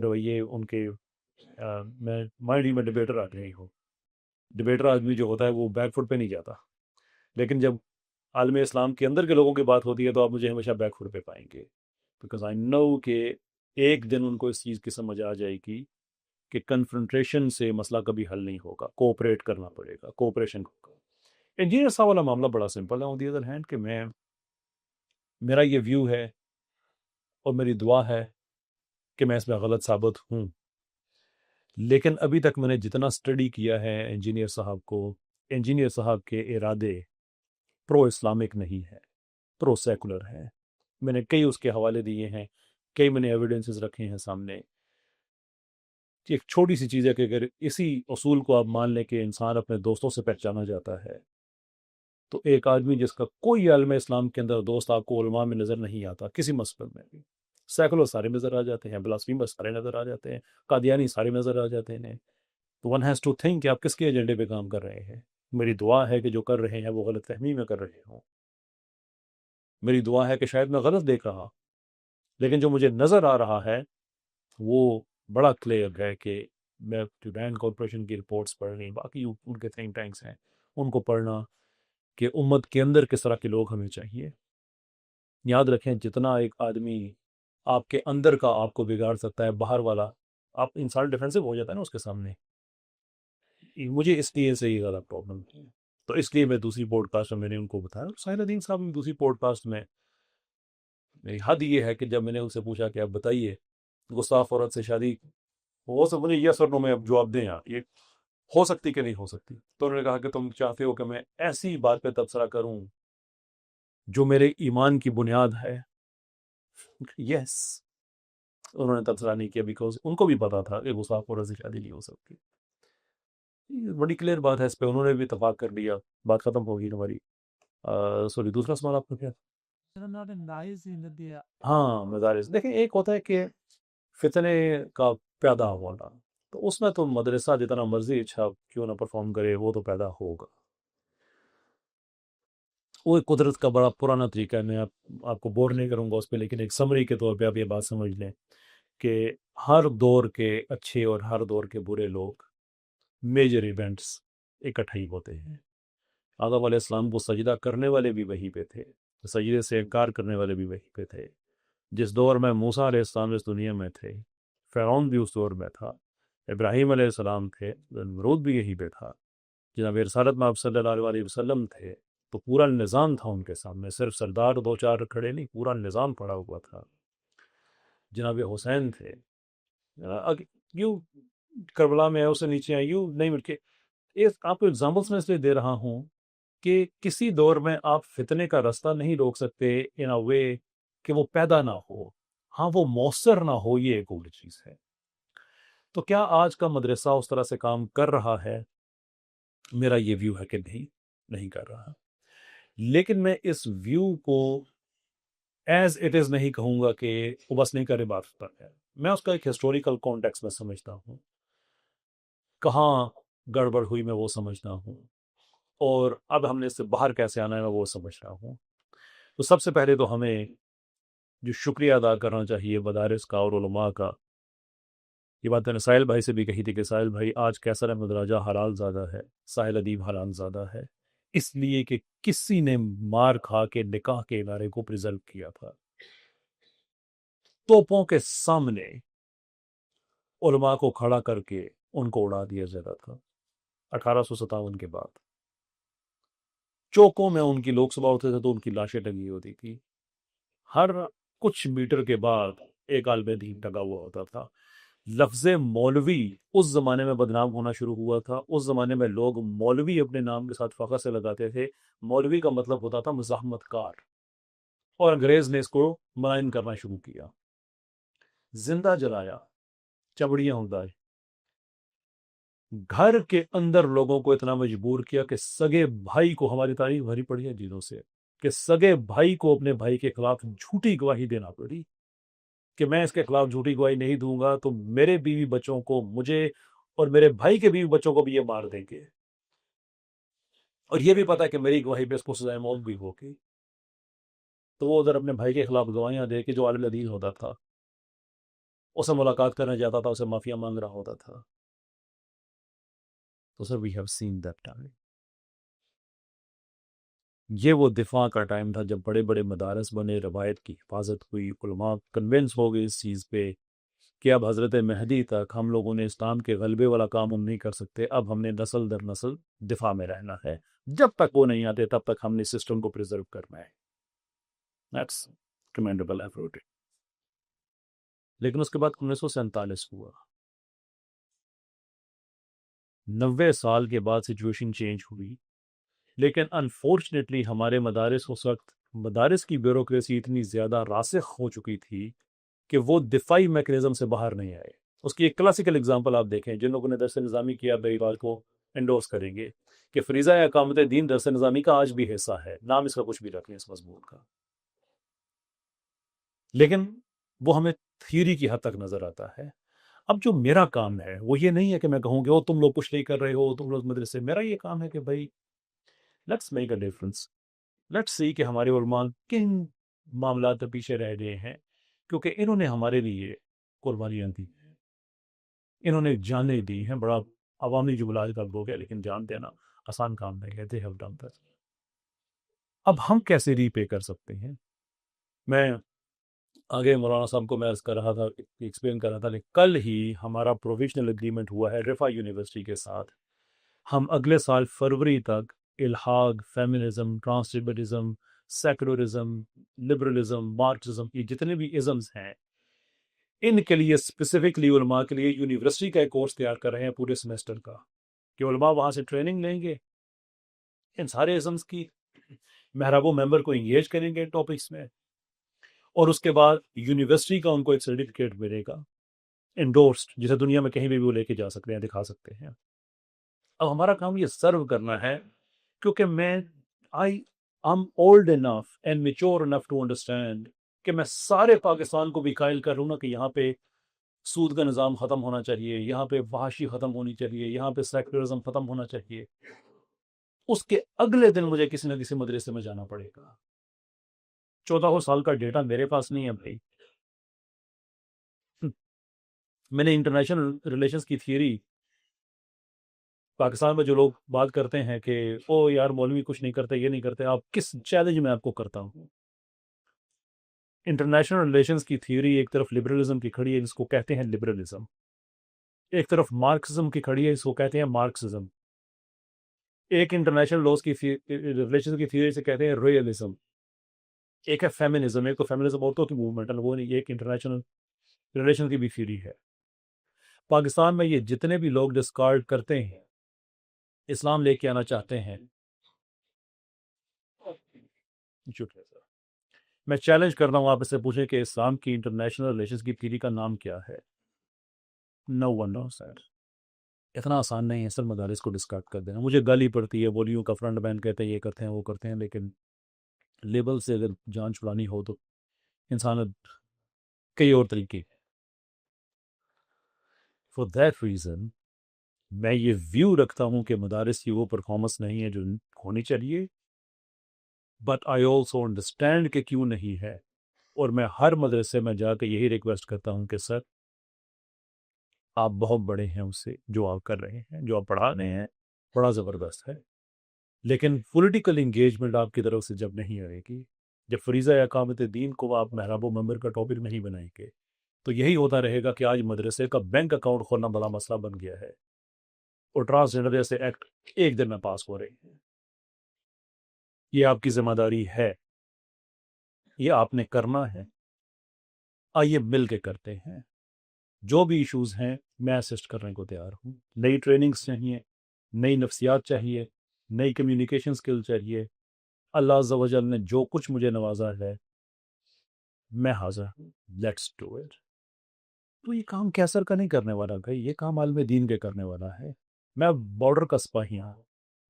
رویے، ان کے میں مائنڈ ہی میں ڈبیٹر آ رہی ہوں. ڈبیٹر آدمی جو ہوتا ہے وہ بیک فٹ پہ نہیں جاتا، لیکن جب عالم اسلام کے اندر کے لوگوں کی بات ہوتی ہے تو آپ مجھے ہمیشہ بیک فٹ پہ پائیں گے، بیکاز آئی نو کہ ایک دن ان کو اس چیز کی سمجھ آ جائے گی کہ کنفرنٹریشن سے مسئلہ کبھی حل نہیں ہوگا، کوآپریٹ کرنا پڑے گا، کوآپریشن ہوگا۔ انجینئر صاحب والا معاملہ بڑا سمپل ہے، آن دی ادر ہینڈ کہ میرا یہ ویو ہے اور میری دعا ہے کہ میں اس میں غلط ثابت ہوں، لیکن ابھی تک میں نے جتنا اسٹڈی کیا ہے انجینئر صاحب کو، انجینئر صاحب کے ارادے پرو اسلامک نہیں ہے، پرو سیکولر ہے۔ میں نے کئی اس کے حوالے دیے ہیں، کئی میں نے ایویڈنسز رکھے ہیں سامنے۔ ایک چھوٹی سی چیز ہے کہ اگر اسی اصول کو آپ مان لیں کہ انسان اپنے دوستوں سے پہچانا جاتا ہے، تو ایک آدمی جس کا کوئی عالم اسلام کے اندر دوست آپ کو علماء میں نظر نہیں آتا، کسی مسئلے میں بھی، سیکولر سارے نظر آ جاتے ہیں، بلاسفیمر سارے نظر آ جاتے ہیں، قادیانی سارے نظر آ جاتے ہیں، تو ون ہیز ٹو تھنک کہ آپ کس کے ایجنڈے پہ کام کر رہے ہیں۔ میری دعا ہے کہ جو کر رہے ہیں وہ غلط فہمی میں کر رہے ہوں، میری دعا ہے کہ شاید میں غلط دیکھ رہا، لیکن جو مجھے نظر آ رہا ہے وہ بڑا کلیئر ہے کہ میں ڈیوڈین کارپوریشن کی رپورٹس پڑھنی، باقی ان کے تھنک ٹینکس ہیں ان کو پڑھنا، کہ امت کے اندر کس طرح کے لوگ ہمیں چاہیے۔ یاد رکھیں جتنا ایک آدمی آپ کے اندر کا آپ کو بگاڑ سکتا ہے، باہر والا آپ انسان ڈیفینسو ہو جاتا ہے نا اس کے سامنے۔ مجھے اس لیے سے یہ زیادہ پرابلم ہے، تو اس لیے میں دوسری پوڈ کاسٹ میں نے ان کو بتایا، ساحل الدین صاحب نے دوسری پوڈ کاسٹ میں، میری حد یہ ہے کہ جب میں نے ان سے پوچھا کہ آپ بتائیے گستاخ عورت سے شادی ہو سکتی، مجھے یس اور نو میں اب جواب دیں آپ، یہ ہو سکتی کہ نہیں ہو سکتی؟ تو انہوں نے کہا کہ تم چاہتے ہو کہ میں ایسی بات پہ تبصرہ کروں جو میرے ایمان کی بنیاد ہے؟ یس، انہوں نے تبصرہ نہیں کیا بیکاز ان کو بھی پتا تھا کہ گستاخ عورت سے شادی نہیں ہو سکتی۔ یہ بڑی کلیئر بات ہے، اس پہ انہوں نے بھی اتفاق کر لیا، بات ختم ہوگی ہماری۔ سوری، دوسرا سوال آپ کا کیا؟ ہاں، مدارس دیکھیں، ایک ہوتا ہے کہ فتنے کا پیدا ہونا، تو اس میں تو مدرسہ جتنا مرضی اچھا کیوں نہ پرفارم کرے وہ تو پیدا ہوگا، وہ ایک قدرت کا بڑا پرانا طریقہ ہے۔ میں آپ کو بور نہیں کروں گا اس پہ، لیکن ایک سمری کے طور پہ آپ یہ بات سمجھ لیں کہ ہر دور کے اچھے اور ہر دور کے برے لوگ میجر ایونٹس اکٹھے ہی ہوتے ہیں۔ آدم علیہ السلام کو سجدہ کرنے والے بھی وہیں پہ تھے، سجدے سے انکار کرنے والے بھی وہیں پہ تھے۔ جس دور میں موسیٰ علیہ السلام اس دنیا میں تھے، فرعون بھی اس دور میں تھا، ابراہیم علیہ السلام تھے، نمرود بھی یہیں پہ تھا، جناب رسالت میں آپ صلی اللہ علیہ وسلم تھے، تو پورا نظام تھا ان کے سامنے، صرف سردار دو چار کھڑے نہیں، پورا نظام پڑا ہوا تھا۔ جناب حسین تھے، یوں کربلا میں اس سے نیچے آئے، یوں نہیں مل کے آپ کو ایگزامپلس میں اس لیے دے رہا ہوں کہ کسی دور میں آپ فتنے کا راستہ نہیں روک سکتے ان اے وے کہ وہ پیدا نہ ہو، ہاں وہ مؤثر نہ ہو، یہ ایک اور چیز ہے۔ تو کیا آج کا مدرسہ اس طرح سے کام کر رہا ہے؟ میرا یہ ویو ہے کہ نہیں کر رہا، لیکن میں اس ویو کو ایز اٹ از نہیں کہوں گا کہ وہ بس نہیں کرے بات پر ہے، میں اس کا ایک ہسٹوریکل کانٹیکس میں سمجھتا ہوں، کہاں گڑبڑ ہوئی میں وہ سمجھتا ہوں، اور اب ہم نے اس سے باہر کیسے آنا ہے میں وہ سمجھ رہا ہوں۔ تو سب سے پہلے تو ہمیں جو شکریہ ادا کرنا چاہیے مدارس کا اور علماء کا، یہ بات میں نے ساحل بھائی سے بھی کہی تھی کہ ساحل بھائی آج کیسر احمد راجہ حلال زادہ ہے، ساحل ادیب حرام زادہ ہے، اس لیے کہ کسی نے مار کھا کے نکاح کے ادارے کو پریزرو کیا تھا، توپوں کے سامنے علماء کو کھڑا کر کے ان کو اڑا دیا جاتا تھا 1857 کے بعد۔ چوکوں میں ان کی لوک سبھا ہوتے تھے تو ان کی لاشیں ٹنگی ہوتی تھی، ہر کچھ میٹر کے بعد ایک عالم دین ٹنگا ہوا ہوتا تھا۔ لفظ مولوی اس زمانے میں بدنام ہونا شروع ہوا تھا، اس زمانے میں لوگ مولوی اپنے نام کے ساتھ فخر سے لگاتے تھے، مولوی کا مطلب ہوتا تھا مزاحمت کار، اور انگریز نے اس کو ملائن کرنا شروع کیا، زندہ جلایا، چمڑیاں اتاری، گھر کے اندر لوگوں کو اتنا مجبور کیا کہ سگے بھائی کو، ہماری تاریخ بھری پڑی ہے چیزوں سے، کہ سگے بھائی کو اپنے بھائی کے خلاف جھوٹی گواہی دینا پڑی کہ میں اس کے خلاف جھوٹی گواہی نہیں دوں گا تو میرے بیوی بچوں کو، مجھے اور میرے بھائی کے بیوی بچوں کو بھی یہ مار دیں گے، اور یہ بھی پتا ہے کہ میری گواہی پہ اس کو سزائے موت بھی ہوگی۔ تو وہ ادھر اپنے بھائی کے خلاف گواہیاں دے کے، جو عالم دین ہوتا تھا اسے ملاقات کرنا چاہتا تھا، اسے معافیا مانگ رہا ہوتا تھا۔ تو sir we have seen that time. یہ وہ دفاع کا ٹائم تھا جب بڑے بڑے مدارس بنے، روایت کی حفاظت ہوئی، علماء کنونس ہو گئے اس چیز پہ کہ اب حضرت مہدی تک ہم لوگوں نے اسلام کے غلبے والا کام ہم نہیں کر سکتے، اب ہم نے نسل در نسل دفاع میں رہنا ہے، جب تک وہ نہیں آتے تب تک ہم نے سسٹم کو پریزرو کرنا ہے. That's commendable effort. لیکن اس کے بعد 1947 ہوا، 90 سال کے بعد سچویشن چینج ہوئی، لیکن انفارچونیٹلی ہمارے مدارس اس وقت، مدارس کی بیوروکریسی اتنی زیادہ راسخ ہو چکی تھی کہ وہ دفاعی میکنزم سے باہر نہیں آئے. اس کی ایک کلاسیکل اگزامپل آپ دیکھیں، جن لوگوں نے درس نظامی کیا بھائی بات کو انڈورس کریں گے کہ فریضہ اقامت دین درس نظامی کا آج بھی حصہ ہے، نام اس کا کچھ بھی رکھ لیں اس مضمون کا، لیکن وہ ہمیں تھیوری کی حد تک نظر آتا ہے. اب جو میرا کام ہے وہ یہ نہیں ہے کہ میں کہوں کہ تم لوگ کچھ نہیں کر رہے ہو، تم لوگ مدرسے، میرا یہ کام ہے کہ بھائی let's make a difference, let's see کہ ہمارے علماء کن معاملات میں پیچھے رہ گئے ہیں، کیونکہ انہوں نے ہمارے لیے قربانیاں دی ہیں، انہوں نے جانیں دی ہیں. بڑا عوامی جملہ کا ہو گیا، لیکن جان دینا آسان کام نہیں ہے. They have done that. اب ہم کیسے ری پے کر سکتے ہیں؟ میں آگے مولانا صاحب کو میں عرض کر رہا تھا، ایکسپلین کر رہا تھا، لیکن کل ہی ہمارا پروویشنل اگریمنٹ ہوا ہے رفا یونیورسٹی کے ساتھ. ہم اگلے سال فروری تک الحاق، فیمنزم، ٹرانسجنڈرزم، سیکولرزم، لبرلزم، مارکسزم، یہ جتنے بھی ازمز ہیں ان کے لیے اسپیسیفکلی علماء کے لیے یونیورسٹی کا ایک کورس تیار کر رہے ہیں پورے سمیسٹر کا، کہ علماء وہاں سے ٹریننگ لیں گے ان سارے ازمز کی، محراب و ممبر کو انگیج کریں گے ٹاپکس میں، اور اس کے بعد یونیورسٹی کا ان کو ایک سرٹیفکیٹ ملے گا انڈورسڈ، جسے دنیا میں کہیں بھی وہ لے کے جا سکتے ہیں، دکھا سکتے ہیں. اب ہمارا کام یہ سرو کرنا ہے، کیونکہ میں I'm old enough and mature enough to understand کہ میں سارے پاکستان کو بھی قائل کر رہا ہوں نا کہ یہاں پہ سود کا نظام ختم ہونا چاہیے، یہاں پہ فحاشی ختم ہونی چاہیے، یہاں پہ سیکولرزم ختم ہونا چاہیے. اس کے اگلے دن مجھے کسی نہ کسی مدرسے میں جانا پڑے گا. 14 سال کا ڈیٹا میرے پاس نہیں ہے بھائی. میں نے انٹرنیشنل ریلیشنز کی تھیوری، پاکستان میں جو لوگ بات کرتے ہیں کہ او یار مولوی کچھ نہیں کرتے، یہ نہیں کرتے، آپ کس چیلنج میں آپ کو کرتا ہوں. انٹرنیشنل ریلیشنز کی تھیوری ایک طرف لبرلزم کی کھڑی ہے، جس کو کہتے ہیں لبرلزم، ایک طرف مارکسزم کی کھڑی ہے، اس کو کہتے ہیں مارکسزم. ایک انٹرنیشنل لاز کی ریلیشنز کی تھیوری سے کہتے ہیں ریئلزم. ایک ہے فیمنزم، ایک تو فیمنزم عورتوں کی موومنٹ ہے، وہ نہیں، ایک انٹرنیشنل ریلیشن کی بھی تھیوری ہے. پاکستان میں یہ جتنے بھی لوگ ڈسکارڈ کرتے ہیں، اسلام لے کے آنا چاہتے ہیں، شکریہ سر، میں چیلنج کرتا ہوں آپ اس سے پوچھیں کہ اسلام کی انٹرنیشنل ریلیشنز کی تھیوری کا نام کیا ہے. نو ون نوز دیٹ. اتنا آسان نہیں ہے سر مدارس کو ڈسکارڈ کر دینا. مجھے گالی پڑتی ہے، بولیوں کا فرنٹ مین کہتے ہیں یہ کرتے ہیں وہ کرتے ہیں، لیکن لیبل سے اگر جان چھڑانی ہو تو انسان کئی اور طریقے. فور دیٹ ریزن میں یہ ویو رکھتا ہوں کہ مدارس کی وہ پرفارمنس نہیں ہے جو ہونی چاہیے، بٹ آئی آلسو انڈرسٹینڈ کہ کیوں نہیں ہے. اور میں ہر مدرسے میں جا کے یہی ریکویسٹ کرتا ہوں کہ سر آپ بہت بڑے ہیں اس سے، جو آپ کر رہے ہیں، جو آپ پڑھا رہے ہیں بڑا زبردست ہے، لیکن پولیٹیکل انگیجمنٹ آپ کی طرف سے جب نہیں آئے گی، جب فریضہ اقامت دین کو آپ محراب و ممبر کا ٹاپک نہیں بنائیں گے، تو یہی ہوتا رہے گا کہ آج مدرسے کا بینک اکاؤنٹ کھولنا بڑا مسئلہ بن گیا ہے، اور ٹرانسجنڈر جیسے ایکٹ ایک دن میں پاس ہو رہے ہیں. یہ آپ کی ذمہ داری ہے، یہ آپ نے کرنا ہے. آئیے مل کے کرتے ہیں. جو بھی ایشوز ہیں میں اسسٹ کرنے کو تیار ہوں. نئی ٹریننگز چاہیے، نئی نفسیات چاہیے، نئی کمیونیکیشن سکل چاہیے. اللہ عز و جل نے جو کچھ مجھے نوازا ہے میں حاضر ہوں. Let's do it. تو یہ کام کیسر کا نہیں کرنے والا بھائی، یہ کام عالم دین کے کرنے والا ہے. میں بارڈر کا سپاہی ہوں،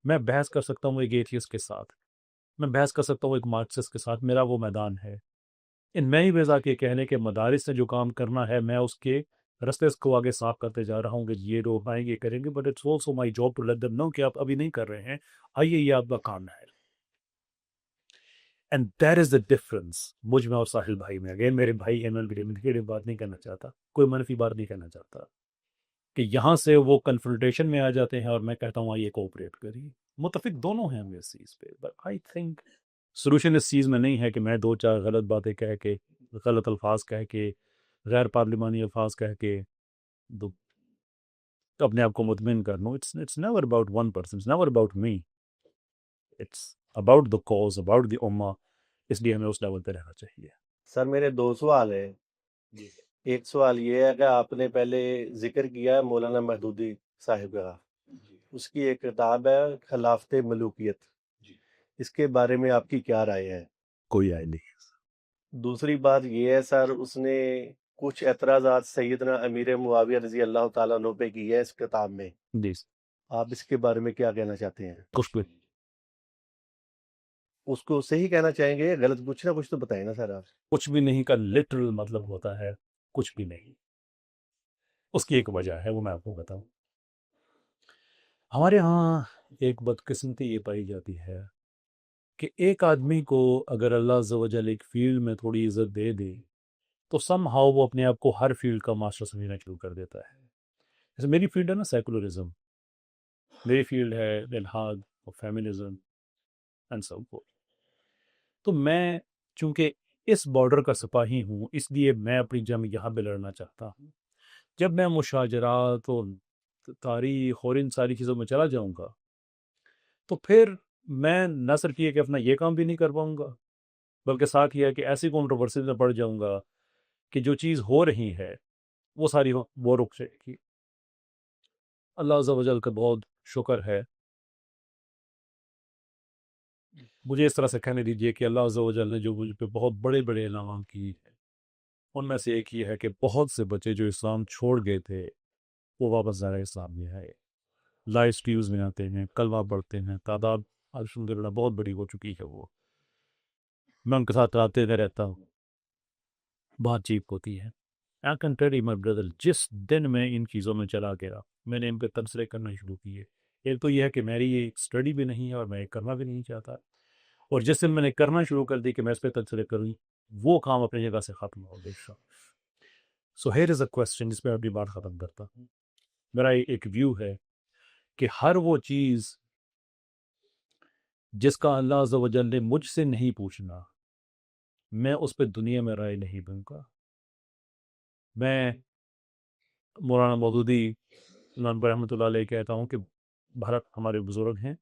میں بحث کر سکتا ہوں ایک ایتھیسٹ کے ساتھ، میں بحث کر سکتا ہوں ایک مارکسسٹ کے ساتھ، میرا وہ میدان ہے. ان میں ہی بیزا کے کہنے کہ مدارس سے جو کام کرنا ہے میں اس کے رستے کو آگے صاف کرتے جا رہا ہوں کہ یہ لوگ آئیں گے کریں گے، but it's also my job to let them know کہ آپ ابھی نہیں کر رہے ہیں، آئیے یہ آپ کا کام ہے. And that is the difference مجھ میں اور ساحل بھائی میں. اگین میرے بھائی ہیں، میں نگیٹو بات نہیں کرنا چاہتا، کوئی منفی بات نہیں کرنا چاہتا، کہ یہاں سے وہ کنفرنٹیشن میں آ جاتے ہیں اور میں کہتا ہوں آئیے کوآپریٹ کریے. متفق دونوں ہیں ہم اس چیز پہ، بٹ آئی تھنک سولوشن اس چیز میں نہیں ہے کہ میں دو چار غلط باتیں کہہ کے، غلط الفاظ کہہ کے، غیر پارلیمانی الفاظ کہہ کے دو اپنے آپ کو مطمئن کر لوں. It's never about one person, it's never about me, it's about the cause, about the امہ. اس لیے ہمیں اس لیول پہ رہنا چاہیے. سر میرے 2 سوال ہیں. ایک سوال یہ ہے کہ آپ نے پہلے ذکر کیا ہے مولانا مہدودی صاحب کا، اس کی ایک کتاب ہے خلافت ملوکیت، اس کے بارے میں آپ کی کیا رائے ہے؟ کوئی آئے نہیں. دوسری بات یہ ہے سر، اس نے کچھ اعتراضات سیدنا امیر معاویہ رضی اللہ تعالیٰ عنہ پہ کی ہے اس کتاب میں، جی آپ اس کے بارے میں کیا کہنا چاہتے ہیں؟ کچھ بھی اس کو صحیح کہنا چاہیں گے، غلط کچھ نہ کچھ تو بتائیں نا سر آپ. کچھ بھی نہیں کا لٹرل مطلب ہوتا ہے کچھ بھی نہیں. اس کی ایک وجہ ہے، وہ میں آپ کو بتاؤں. ہمارے ہاں ایک بدقسمتی یہ پائی جاتی ہے کہ ایک آدمی کو اگر اللہ عز و جل ایک فیلڈ میں تھوڑی عزت دے دے تو سم ہاؤ وہ اپنے آپ کو ہر فیلڈ کا ماسٹر سمجھنا شروع کر دیتا ہے. جیسے میری فیلڈ ہے نا سیکولرزم، میری فیلڈ ہے الحاد اور فیمنزم اینڈ سو فورتھ. تو میں چونکہ اس بارڈر کا سپاہی ہوں، اس لیے میں اپنی جنگ یہاں پہ لڑنا چاہتا ہوں. جب میں مشاجرات اور تاریخ اور ان ساری چیزوں میں چلا جاؤں گا تو پھر میں نہ صرف یہ کہ اپنا یہ کام بھی نہیں کر پاؤں گا، بلکہ ساتھ یہ ہے کہ ایسی کنٹروورسی میں پڑ جاؤں گا کہ جو چیز ہو رہی ہے وہ ساری وہ رک جائے گی. اللہ عز و جل کا بہت شکر ہے. مجھے اس طرح سے کہنے دیجئے کہ اللہ عز و جل نے جو مجھ پہ بہت بڑے بڑے انعام کی ہیں، ان میں سے ایک یہ ہے کہ بہت سے بچے جو اسلام چھوڑ گئے تھے وہ واپس ذرا اسلام میں آئے، لائف سٹریوز میں آتے ہیں، کلمہ پڑھتے ہیں. تعداد الحمدللہ بہت بڑی ہو چکی ہے. وہ میں ان کے ساتھ آتے رہتا ہوں، بات چیت ہوتی ہے. I can tell you my brother، جس دن میں ان چیزوں میں چلا گیا میں نے ان پہ تبصرے کرنا شروع کیے. ایک تو یہ ہے کہ میری یہ اسٹڈی بھی نہیں ہے اور میں کرنا بھی نہیں چاہتا، اور جس دن میں نے کرنا شروع کر دی کہ میں اس پہ تبصرے کروں وہ کام اپنی جگہ سے ختم ہو گیا. So here is a question جس پہ اپنی بات ختم کرتا ہوں. میرا ایک ویو ہے کہ ہر وہ چیز جس کا اللہ عز و جل نے مجھ سے نہیں پوچھنا، میں اس پہ دنیا میں رائے نہیں دوں گا. میں مولانا مودودی رحمۃ اللہ علیہ کہتا ہوں کہ بھارت ہمارے بزرگ ہیں،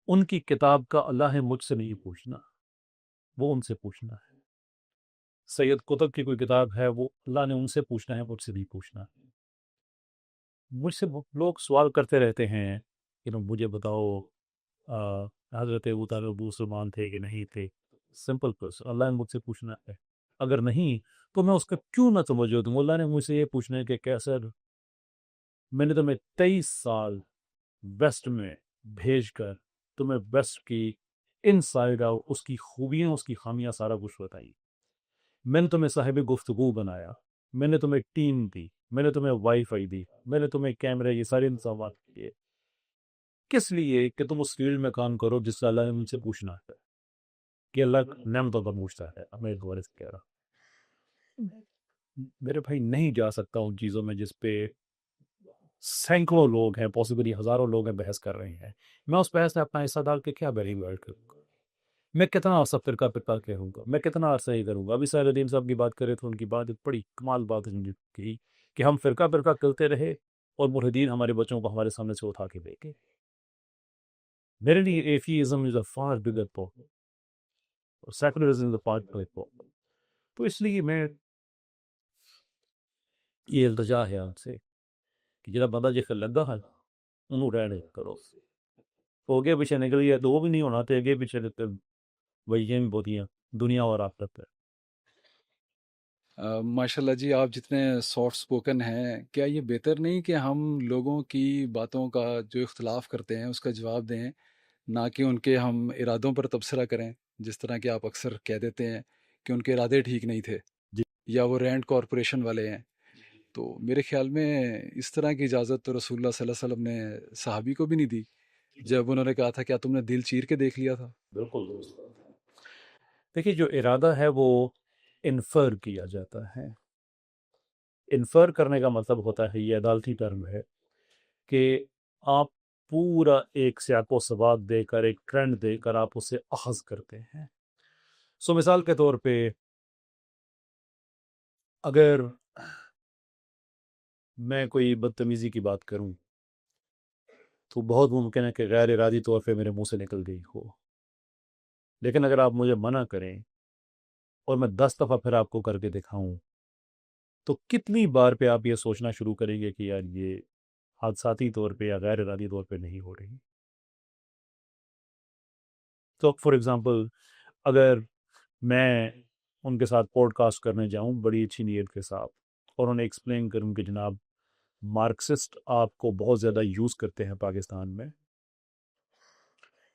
ان کی کتاب کا اللہ نے مجھ سے نہیں پوچھنا، وہ ان سے پوچھنا ہے. سید قطب کی کوئی کتاب ہے، وہ اللہ نے ان سے پوچھنا ہے، مجھ سے نہیں پوچھنا ہے. مجھ سے لوگ سوال کرتے رہتے ہیں کہ مجھے بتاؤ حضرت ابو طالب مسلمان تھے کہ نہیں تھے. سمپل پرسن، اللہ نے مجھ سے پوچھنا ہے. اگر نہیں تو میں اس کا کیوں نہ توجہ دوں. اللہ نے مجھ سے یہ پوچھنا ہے کہ کیسر میں نے تمہیں 23 سال ویسٹ میں بھیج کر تمہیں ویسٹ کی انسائڈ آؤٹ، اس کی خوبیاں اس کی خامیاں سارا کچھ بتائی. میں نے تمہیں صاحب گفتگو بنایا، میں نے تمہیں ٹیم دی، میں نے تمہیں وائی فائی دی، میں نے تمہیں کیمرے، یہ سارے انتظامات کیے. کس لیے؟ کہ تم اس فیلڈ میں کام کرو جس سے اللہ نے مجھ سے پوچھنا ہے. کہ اللہ نعمتوں پر پوچھتا ہے. میں دوبارہ سے کہہ رہا ہوں میرے بھائی نہیں جا سکتا ان چیزوں میں جس پہ سینکڑوں لوگ ہیں، پاسبلی ہزاروں لوگ ہیں بحث کر رہے ہیں. میں اس بحث میں اپنا حصہ ڈال کے کیا بیری بیٹھ کروں گا؟ میں کتنا عرصہ فرقہ کہوں گا؟ میں کتنا عرصہ ہی کروں گا؟ ابھی سعید الدین صاحب کی بات کرے تو ان کی بات ایک بڑی کمال بات کی کہ ہم فرقہ کرتے رہے اور ملحدین ہمارے بچوں کو ہمارے سامنے سے اٹھا کے لے گئے. میرے لیے atheism is a far bigger problem اور secularism is a far bigger problem. تو اس لیے میں یہ التجا ہے آپ سے کہ جڑا بندہ جس لگا ہے انہوں رہنے کرو. ہوگے پیچھے نکلی ہے تو وہ بھی نہیں ہونا، تو اگے پیچھے وہی بھی بہت ہیں دنیا اور آخرت ہے. ماشاء اللہ جی، آپ جتنے سافٹ سپوکن ہیں، کیا یہ بہتر نہیں کہ ہم لوگوں کی باتوں کا جو اختلاف کرتے ہیں اس کا جواب دیں، نہ کہ ان کے ہم ارادوں پر تبصرہ کریں، جس طرح کہ آپ اکثر کہہ دیتے ہیں کہ ان کے ارادے ٹھیک نہیں تھے جی. یا وہ رینٹ کارپوریشن والے ہیں. تو میرے خیال میں اس طرح کی اجازت تو رسول اللہ صلی اللہ علیہ وسلم نے صحابی کو بھی نہیں دی جب انہوں نے کہا تھا کیا تم نے دل چیر کے دیکھ لیا تھا. بالکل درست. دیکھیے جو ارادہ ہے وہ انفر کیا جاتا ہے. انفر کرنے کا مطلب ہوتا ہے، یہ عدالتی ٹرم ہے، کہ آپ پورا ایک سیاق و سباق دے کر، ایک ٹرینڈ دے کر آپ اسے اخذ کرتے ہیں۔ سو مثال کے طور پہ اگر میں کوئی بدتمیزی کی بات کروں تو بہت ممکن ہے کہ غیر ارادی طور پہ میرے منہ سے نکل گئی ہو، لیکن اگر آپ مجھے منع کریں اور میں 10 دفعہ پھر آپ کو کر کے دکھاؤں تو کتنی بار پہ آپ یہ سوچنا شروع کریں گے کہ یار یہ حادثاتی طور پہ یا غیر ارادی طور پہ نہیں ہو رہی۔ تو فار ایگزامپل اگر میں ان کے ساتھ پوڈ کاسٹ کرنے جاؤں بڑی اچھی نیت کے ساتھ اور انہیں ایکسپلین کروں کہ جناب مارکسسٹ آپ کو بہت زیادہ یوز کرتے ہیں پاکستان میں،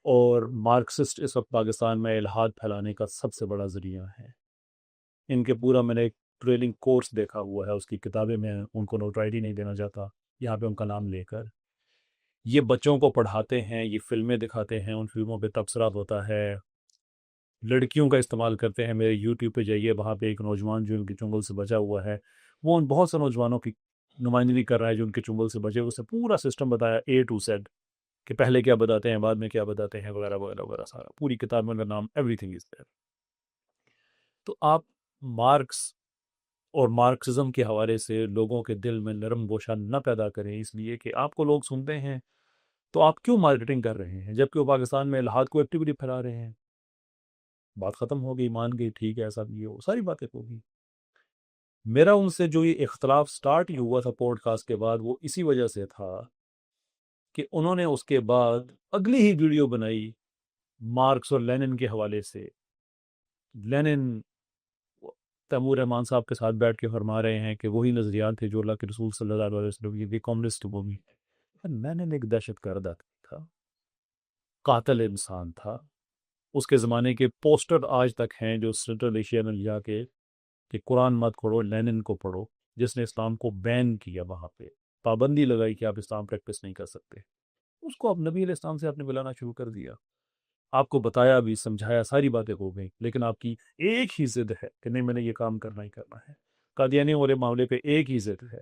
اور مارکسسٹ اس وقت پاکستان میں الحاد پھیلانے کا سب سے بڑا ذریعہ ہے، ان کے پورا میں نے ایک ٹریلنگ کورس دیکھا ہوا ہے، اس کی کتابیں میں ان کو نوٹرائٹی نہیں دینا چاہتا یہاں پہ ان کا نام لے کر، یہ بچوں کو پڑھاتے ہیں، یہ فلمیں دکھاتے ہیں، ان فلموں پہ تبصرات ہوتا ہے، لڑکیوں کا استعمال کرتے ہیں۔ میرے یوٹیوب پہ جائیے، وہاں پہ ایک نوجوان جو ان کے چنگل سے بچا ہوا ہے، وہ ان بہت سے نوجوانوں کی نمائندگی کر رہا ہے جو ان کے چنگل سے بچے، اسے پورا سسٹم بتایا A to Z کہ پہلے کیا بتاتے ہیں، بعد میں کیا بتاتے ہیں، وغیرہ وغیرہ وغیرہ، سارا پوری کتاب میں نام ایوری تھنگ از دیئر۔ تو آپ مارکس اور مارکسزم کے حوالے سے لوگوں کے دل میں نرم گوشہ نہ پیدا کریں، اس لیے کہ آپ کو لوگ سنتے ہیں تو آپ کیوں مارکیٹنگ کر رہے ہیں جبکہ وہ پاکستان میں الحاد کو ایکٹیویٹی پھیلا رہے ہیں۔ بات ختم ہو گئی، مان گئی، ٹھیک ہے ایسا بھی ہو، ساری باتیں ہوگی۔ میرا ان سے جو یہ اختلاف سٹارٹ ہی ہوا تھا پوڈ کاسٹ کے بعد، وہ اسی وجہ سے تھا کہ انہوں نے اس کے بعد اگلی ہی ویڈیو بنائی مارکس اور لینن کے حوالے سے۔ لینن تیمور رحمان صاحب کے ساتھ بیٹھ کے فرما رہے ہیں کہ وہی نظریات تھے جو اللہ کے رسول صلی اللہ علیہ وسلم کی کمیونسٹ مووی ہے۔ لینن ایک دہشت گرد تھا، قاتل انسان تھا، اس کے زمانے کے پوسٹر آج تک ہیں جو سینٹرل ایشیا میں لیا کے کہ قرآن مت پڑھو، لینن کو پڑھو، جس نے اسلام کو بین کیا، وہاں پہ پابندی لگائی کہ آپ اسلام پریکٹس نہیں کر سکتے۔ اس کو اب نبی علیہ السلام سے آپ نے ملانا شروع کر دیا، آپ کو بتایا بھی، سمجھایا، ساری باتیں ہو گئیں، لیکن آپ کی ایک ہی ضد ہے کہ نہیں میں نے یہ کام کرنا ہی کرنا ہے۔ قادیانی والے معاملے پہ ایک ہی ضد ہے،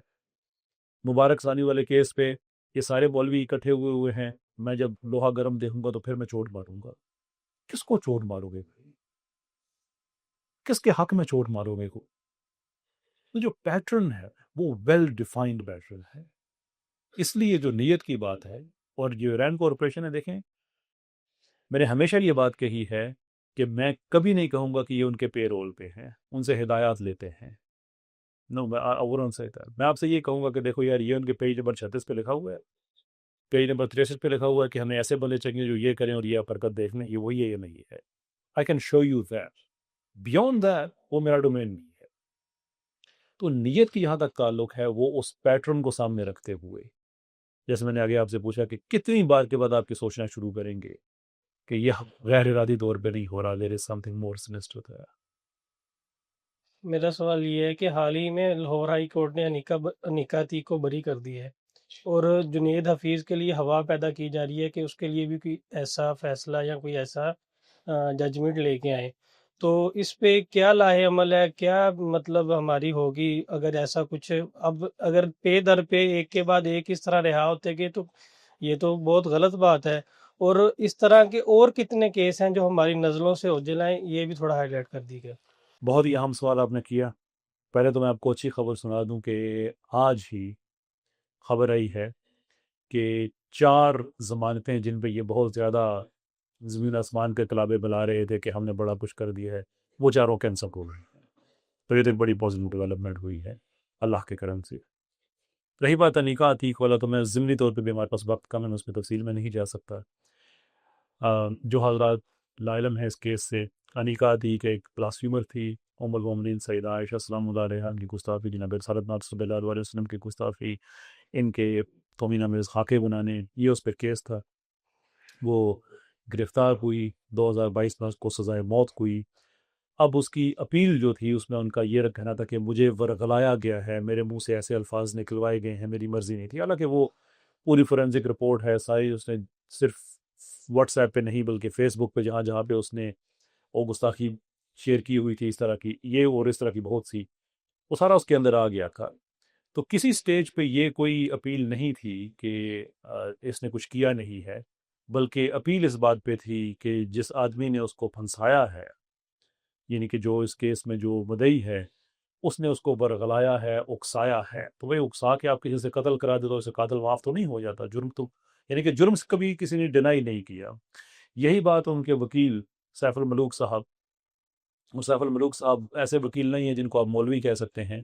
مبارک ثانی والے کیس پہ یہ سارے مولوی اکٹھے ہوئے ہیں، میں جب لوہا گرم دیکھوں گا تو پھر میں چوٹ ماروں گا۔ کس کو چوٹ مارو گے؟ کس کے حق میں چوٹ مارو گے کو؟ تو جو پیٹرن ہے وہ ویل ڈیفائنڈ پیٹرن ہے۔ اس لیے جو نیت کی بات ہے، اور جو رینڈ کارپوریشن ہے، دیکھیں میں نے ہمیشہ یہ بات کہی ہے کہ میں کبھی نہیں کہوں گا کہ یہ ان کے پے رول پہ ہیں، ان سے ہدایات لیتے ہیں، نو میں آپ سے یہ کہوں گا کہ دیکھو یار یہ ان کے پیج نمبر 36 پہ لکھا ہوا ہے، پیج نمبر 63 پہ لکھا ہوا ہے کہ ہمیں ایسے بندے چاہیے جو یہ کریں اور یہ حرکت دیکھنے، یہ وہی ہے یا نہیں ہے۔ I can show you that, beyond that وہ میرا ڈومین نہیں ہے۔ تو نیت کی یہاں تک تعلق ہے، وہ اس پیٹرن کو سامنے رکھتے ہوئے، جیسے میں نے آگے آپ سے پوچھا کہ کتنی بار کے بعد آپ کی سوچنا شروع کریں گے کہ یہ غیر ارادی طور پہ نہیں ہو رہا، there is something more sinister there۔ میرا سوال یہ ہے کہ حال ہی میں لاہور ہائی کورٹ نے انیکا عتیق کو بری کر دی ہے، اور جنید حفیظ کے لیے ہوا پیدا کی جا رہی ہے کہ اس کے لیے بھی کوئی ایسا فیصلہ یا کوئی ایسا ججمنٹ لے کے آئیں، تو اس پہ کیا لاہ عمل ہے، کیا مطلب ہماری ہوگی اگر ایسا کچھ؟ اب اگر پے در پہ ایک کے بعد ایک اس طرح رہا ہوتے گئے تو یہ تو بہت غلط بات ہے، اور اس طرح کے اور کتنے کیس ہیں جو ہماری نزلوں سے اوجھل ہیں، یہ بھی تھوڑا ہائی لائٹ کر دیجیے۔ بہت ہی اہم سوال آپ نے کیا۔ پہلے تو میں آپ کو اچھی خبر سنا دوں کہ آج ہی خبر آئی ہے کہ 4 ضمانتیں جن پہ یہ بہت زیادہ زمین آسمان کے کلابے بلا رہے تھے کہ ہم نے بڑا کچھ کر دیا ہے، وہ 4 کینسل ہو گئی ہیں۔ تو یہ تو ایک بڑی پازیٹیو ڈیولپمنٹ ہوئی ہے اللہ کے کرم سے۔ رہی بات انیکا عتیق والا، تو میں ضمنی طور پہ بھی ہمارے پاس وقت کم ہے، میں اس میں تفصیل میں نہیں جا سکتا۔ جو حضرات لاعلم ہے اس کیس سے، انیکا عتیق ایک بلاسفیمر تھی، ام المومنین سیدہ عائشہ السلام اللہ علیہا کی گستاخی، جناب رسالت نات صلی اللہ علیہ وسلم کی گستاخی، ان کے تومینہ میں خاکے بنانے، یہ اس پہ کیس تھا۔ وہ گرفتار ہوئی، 2022 میں اس کو سزائے موت ہوئی۔ اب اس کی اپیل جو تھی اس میں ان کا یہ کہنا تھا کہ مجھے ورغلایا گیا ہے، میرے منہ سے ایسے الفاظ نکلوائے گئے ہیں، میری مرضی نہیں تھی۔ حالانکہ وہ پوری فورینزک رپورٹ ہے ساری، اس نے صرف واٹس ایپ پہ نہیں بلکہ فیس بک پہ جہاں جہاں پہ اس نے وہ گستاخی شیئر کی ہوئی تھی اس طرح کی، یہ اور اس طرح کی بہت سی، وہ سارا اس کے اندر آ گیا تھا۔ تو کسی سٹیج پہ یہ کوئی اپیل نہیں تھی کہ اس نے کچھ کیا نہیں ہے، بلکہ اپیل اس بات پہ تھی کہ جس آدمی نے اس کو پھنسایا ہے، یعنی کہ جو اس کیس میں جو مدعی ہے، اس نے اس کو برگلایا ہے، اکسایا ہے، تو وہ اکسا کے آپ کسی سے قتل کرا دے تو اسے قاتل معاف تو نہیں ہو جاتا، جرم تو یعنی کہ جرم سے کبھی کسی نے ڈینائی نہیں کیا۔ یہی بات ان کے وکیل سیف الملوک صاحب، اور سیف الملوک صاحب ایسے وکیل نہیں ہیں جن کو آپ مولوی کہہ سکتے ہیں،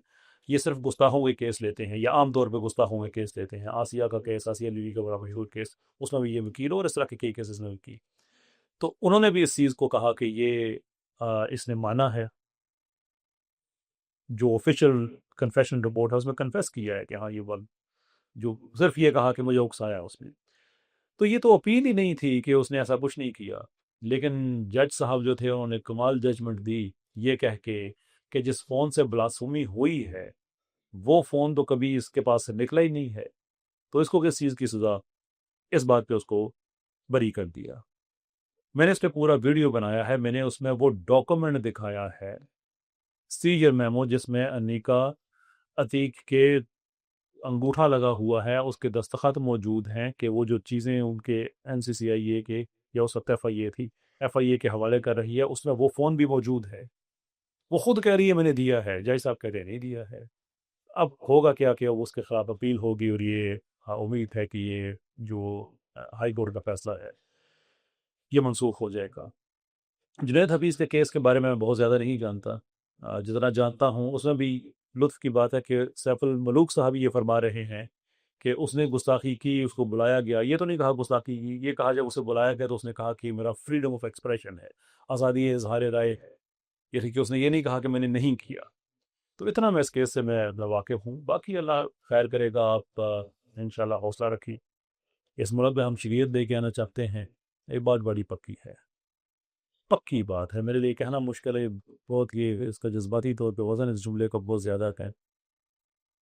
یہ صرف گستاخوں کے کیس لیتے ہیں، یا عام طور پہ گستاخوں کے کیس لیتے ہیں۔ آسیہ کا کیس، آسیہ لیوی کا بڑا مشہور کیس، اس میں بھی یہ وکیل، اور اس طرح کے کئی کیسز میں کی، تو انہوں نے بھی اس چیز کو کہا کہ یہ اس نے مانا ہے، جو آفیشیل کنفیشن رپورٹ ہے اس میں کنفیس کیا ہے کہ ہاں یہ جو صرف یہ کہا کہ مجھے اکسایا اس نے۔ تو یہ تو اپیل ہی نہیں تھی کہ اس نے ایسا کچھ نہیں کیا، لیکن جج صاحب جو تھے انہوں نے کمال ججمنٹ دی یہ کہہ کے کہ جس فون سے بلاسفمی ہوئی ہے وہ فون تو کبھی اس کے پاس سے نکلا ہی نہیں ہے، تو اس کو کس چیز کی سزا، اس بات پہ اس کو بری کر دیا۔ میں نے اس پہ پورا ویڈیو بنایا ہے، میں نے اس میں وہ ڈاکومنٹ دکھایا ہے، سیجر میمو، جس میں انیکا عتیق کے انگوٹھا لگا ہوا ہے، اس کے دستخط موجود ہیں کہ وہ جو چیزیں ان کے NCCIA کے یا اس وقت FIA تھی، FIA کے حوالے کر رہی ہے، اس میں وہ فون بھی موجود ہے۔ وہ خود کہہ رہی ہے میں نے دیا ہے، جج صاحب کہتے ہیں نہیں دیا ہے۔ اب ہوگا کیا کہ اب اس کے خلاف اپیل ہوگی، اور یہ امید ہے کہ یہ جو ہائی کورٹ کا فیصلہ ہے یہ منسوخ ہو جائے گا۔ جنید حفیظ کے کیس کے بارے میں بہت زیادہ نہیں جانتا، جتنا جانتا ہوں اس میں بھی لطف کی بات ہے کہ سیف الملوک صاحب یہ فرما رہے ہیں کہ اس نے گستاخی کی، اس کو بلایا گیا، یہ تو نہیں کہا گستاخی کی، یہ کہا جب اسے بلایا گیا تو اس نے کہا کہ میرا فریڈم آف ایکسپریشن ہے، آزادی اظہار رائے ہے، یعنی کہ اس نے یہ نہیں کہا کہ میں نے نہیں کیا۔ تو اتنا میں اس کیس سے میں واقف ہوں، باقی اللہ خیر کرے گا، آپ انشاءاللہ حوصلہ رکھیے۔ اس ملک میں ہم شریعت دے کے آنا چاہتے ہیں، یہ بات بڑی پکی ہے، پکی بات ہے، میرے لیے کہنا مشکل ہے بہت، یہ اس کا جذباتی طور پہ وزن اس جملے کا بہت زیادہ ہے۔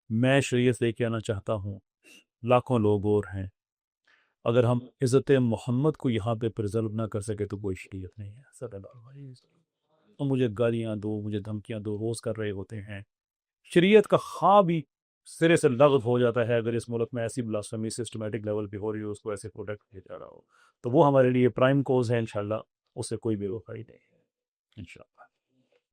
میں شریعت لے کے آنا چاہتا ہوں، لاکھوں لوگ اور ہیں، اگر ہم عزت محمد کو یہاں پہ پرزرو نہ کر سکے تو کوئی شریعت نہیں ہے صلی اللہ علیہ وسلم۔ اور مجھے گالیاں دو، مجھے دھمکیاں دو، روز کر رہے ہوتے ہیں، شریعت کا خواب ہی سرے سے لغو ہو جاتا ہے اگر اس ملک میں ایسی بلاسفمی سسٹمیٹک لیول پہ ہو رہی ہو، اس کو ایسے پروٹیکٹ کیا جا رہا ہو، تو وہ ہمارے لیے پرائم کوز ہے، انشاءاللہ اس سے کوئی بے وفائی نہیں ہے انشاءاللہ۔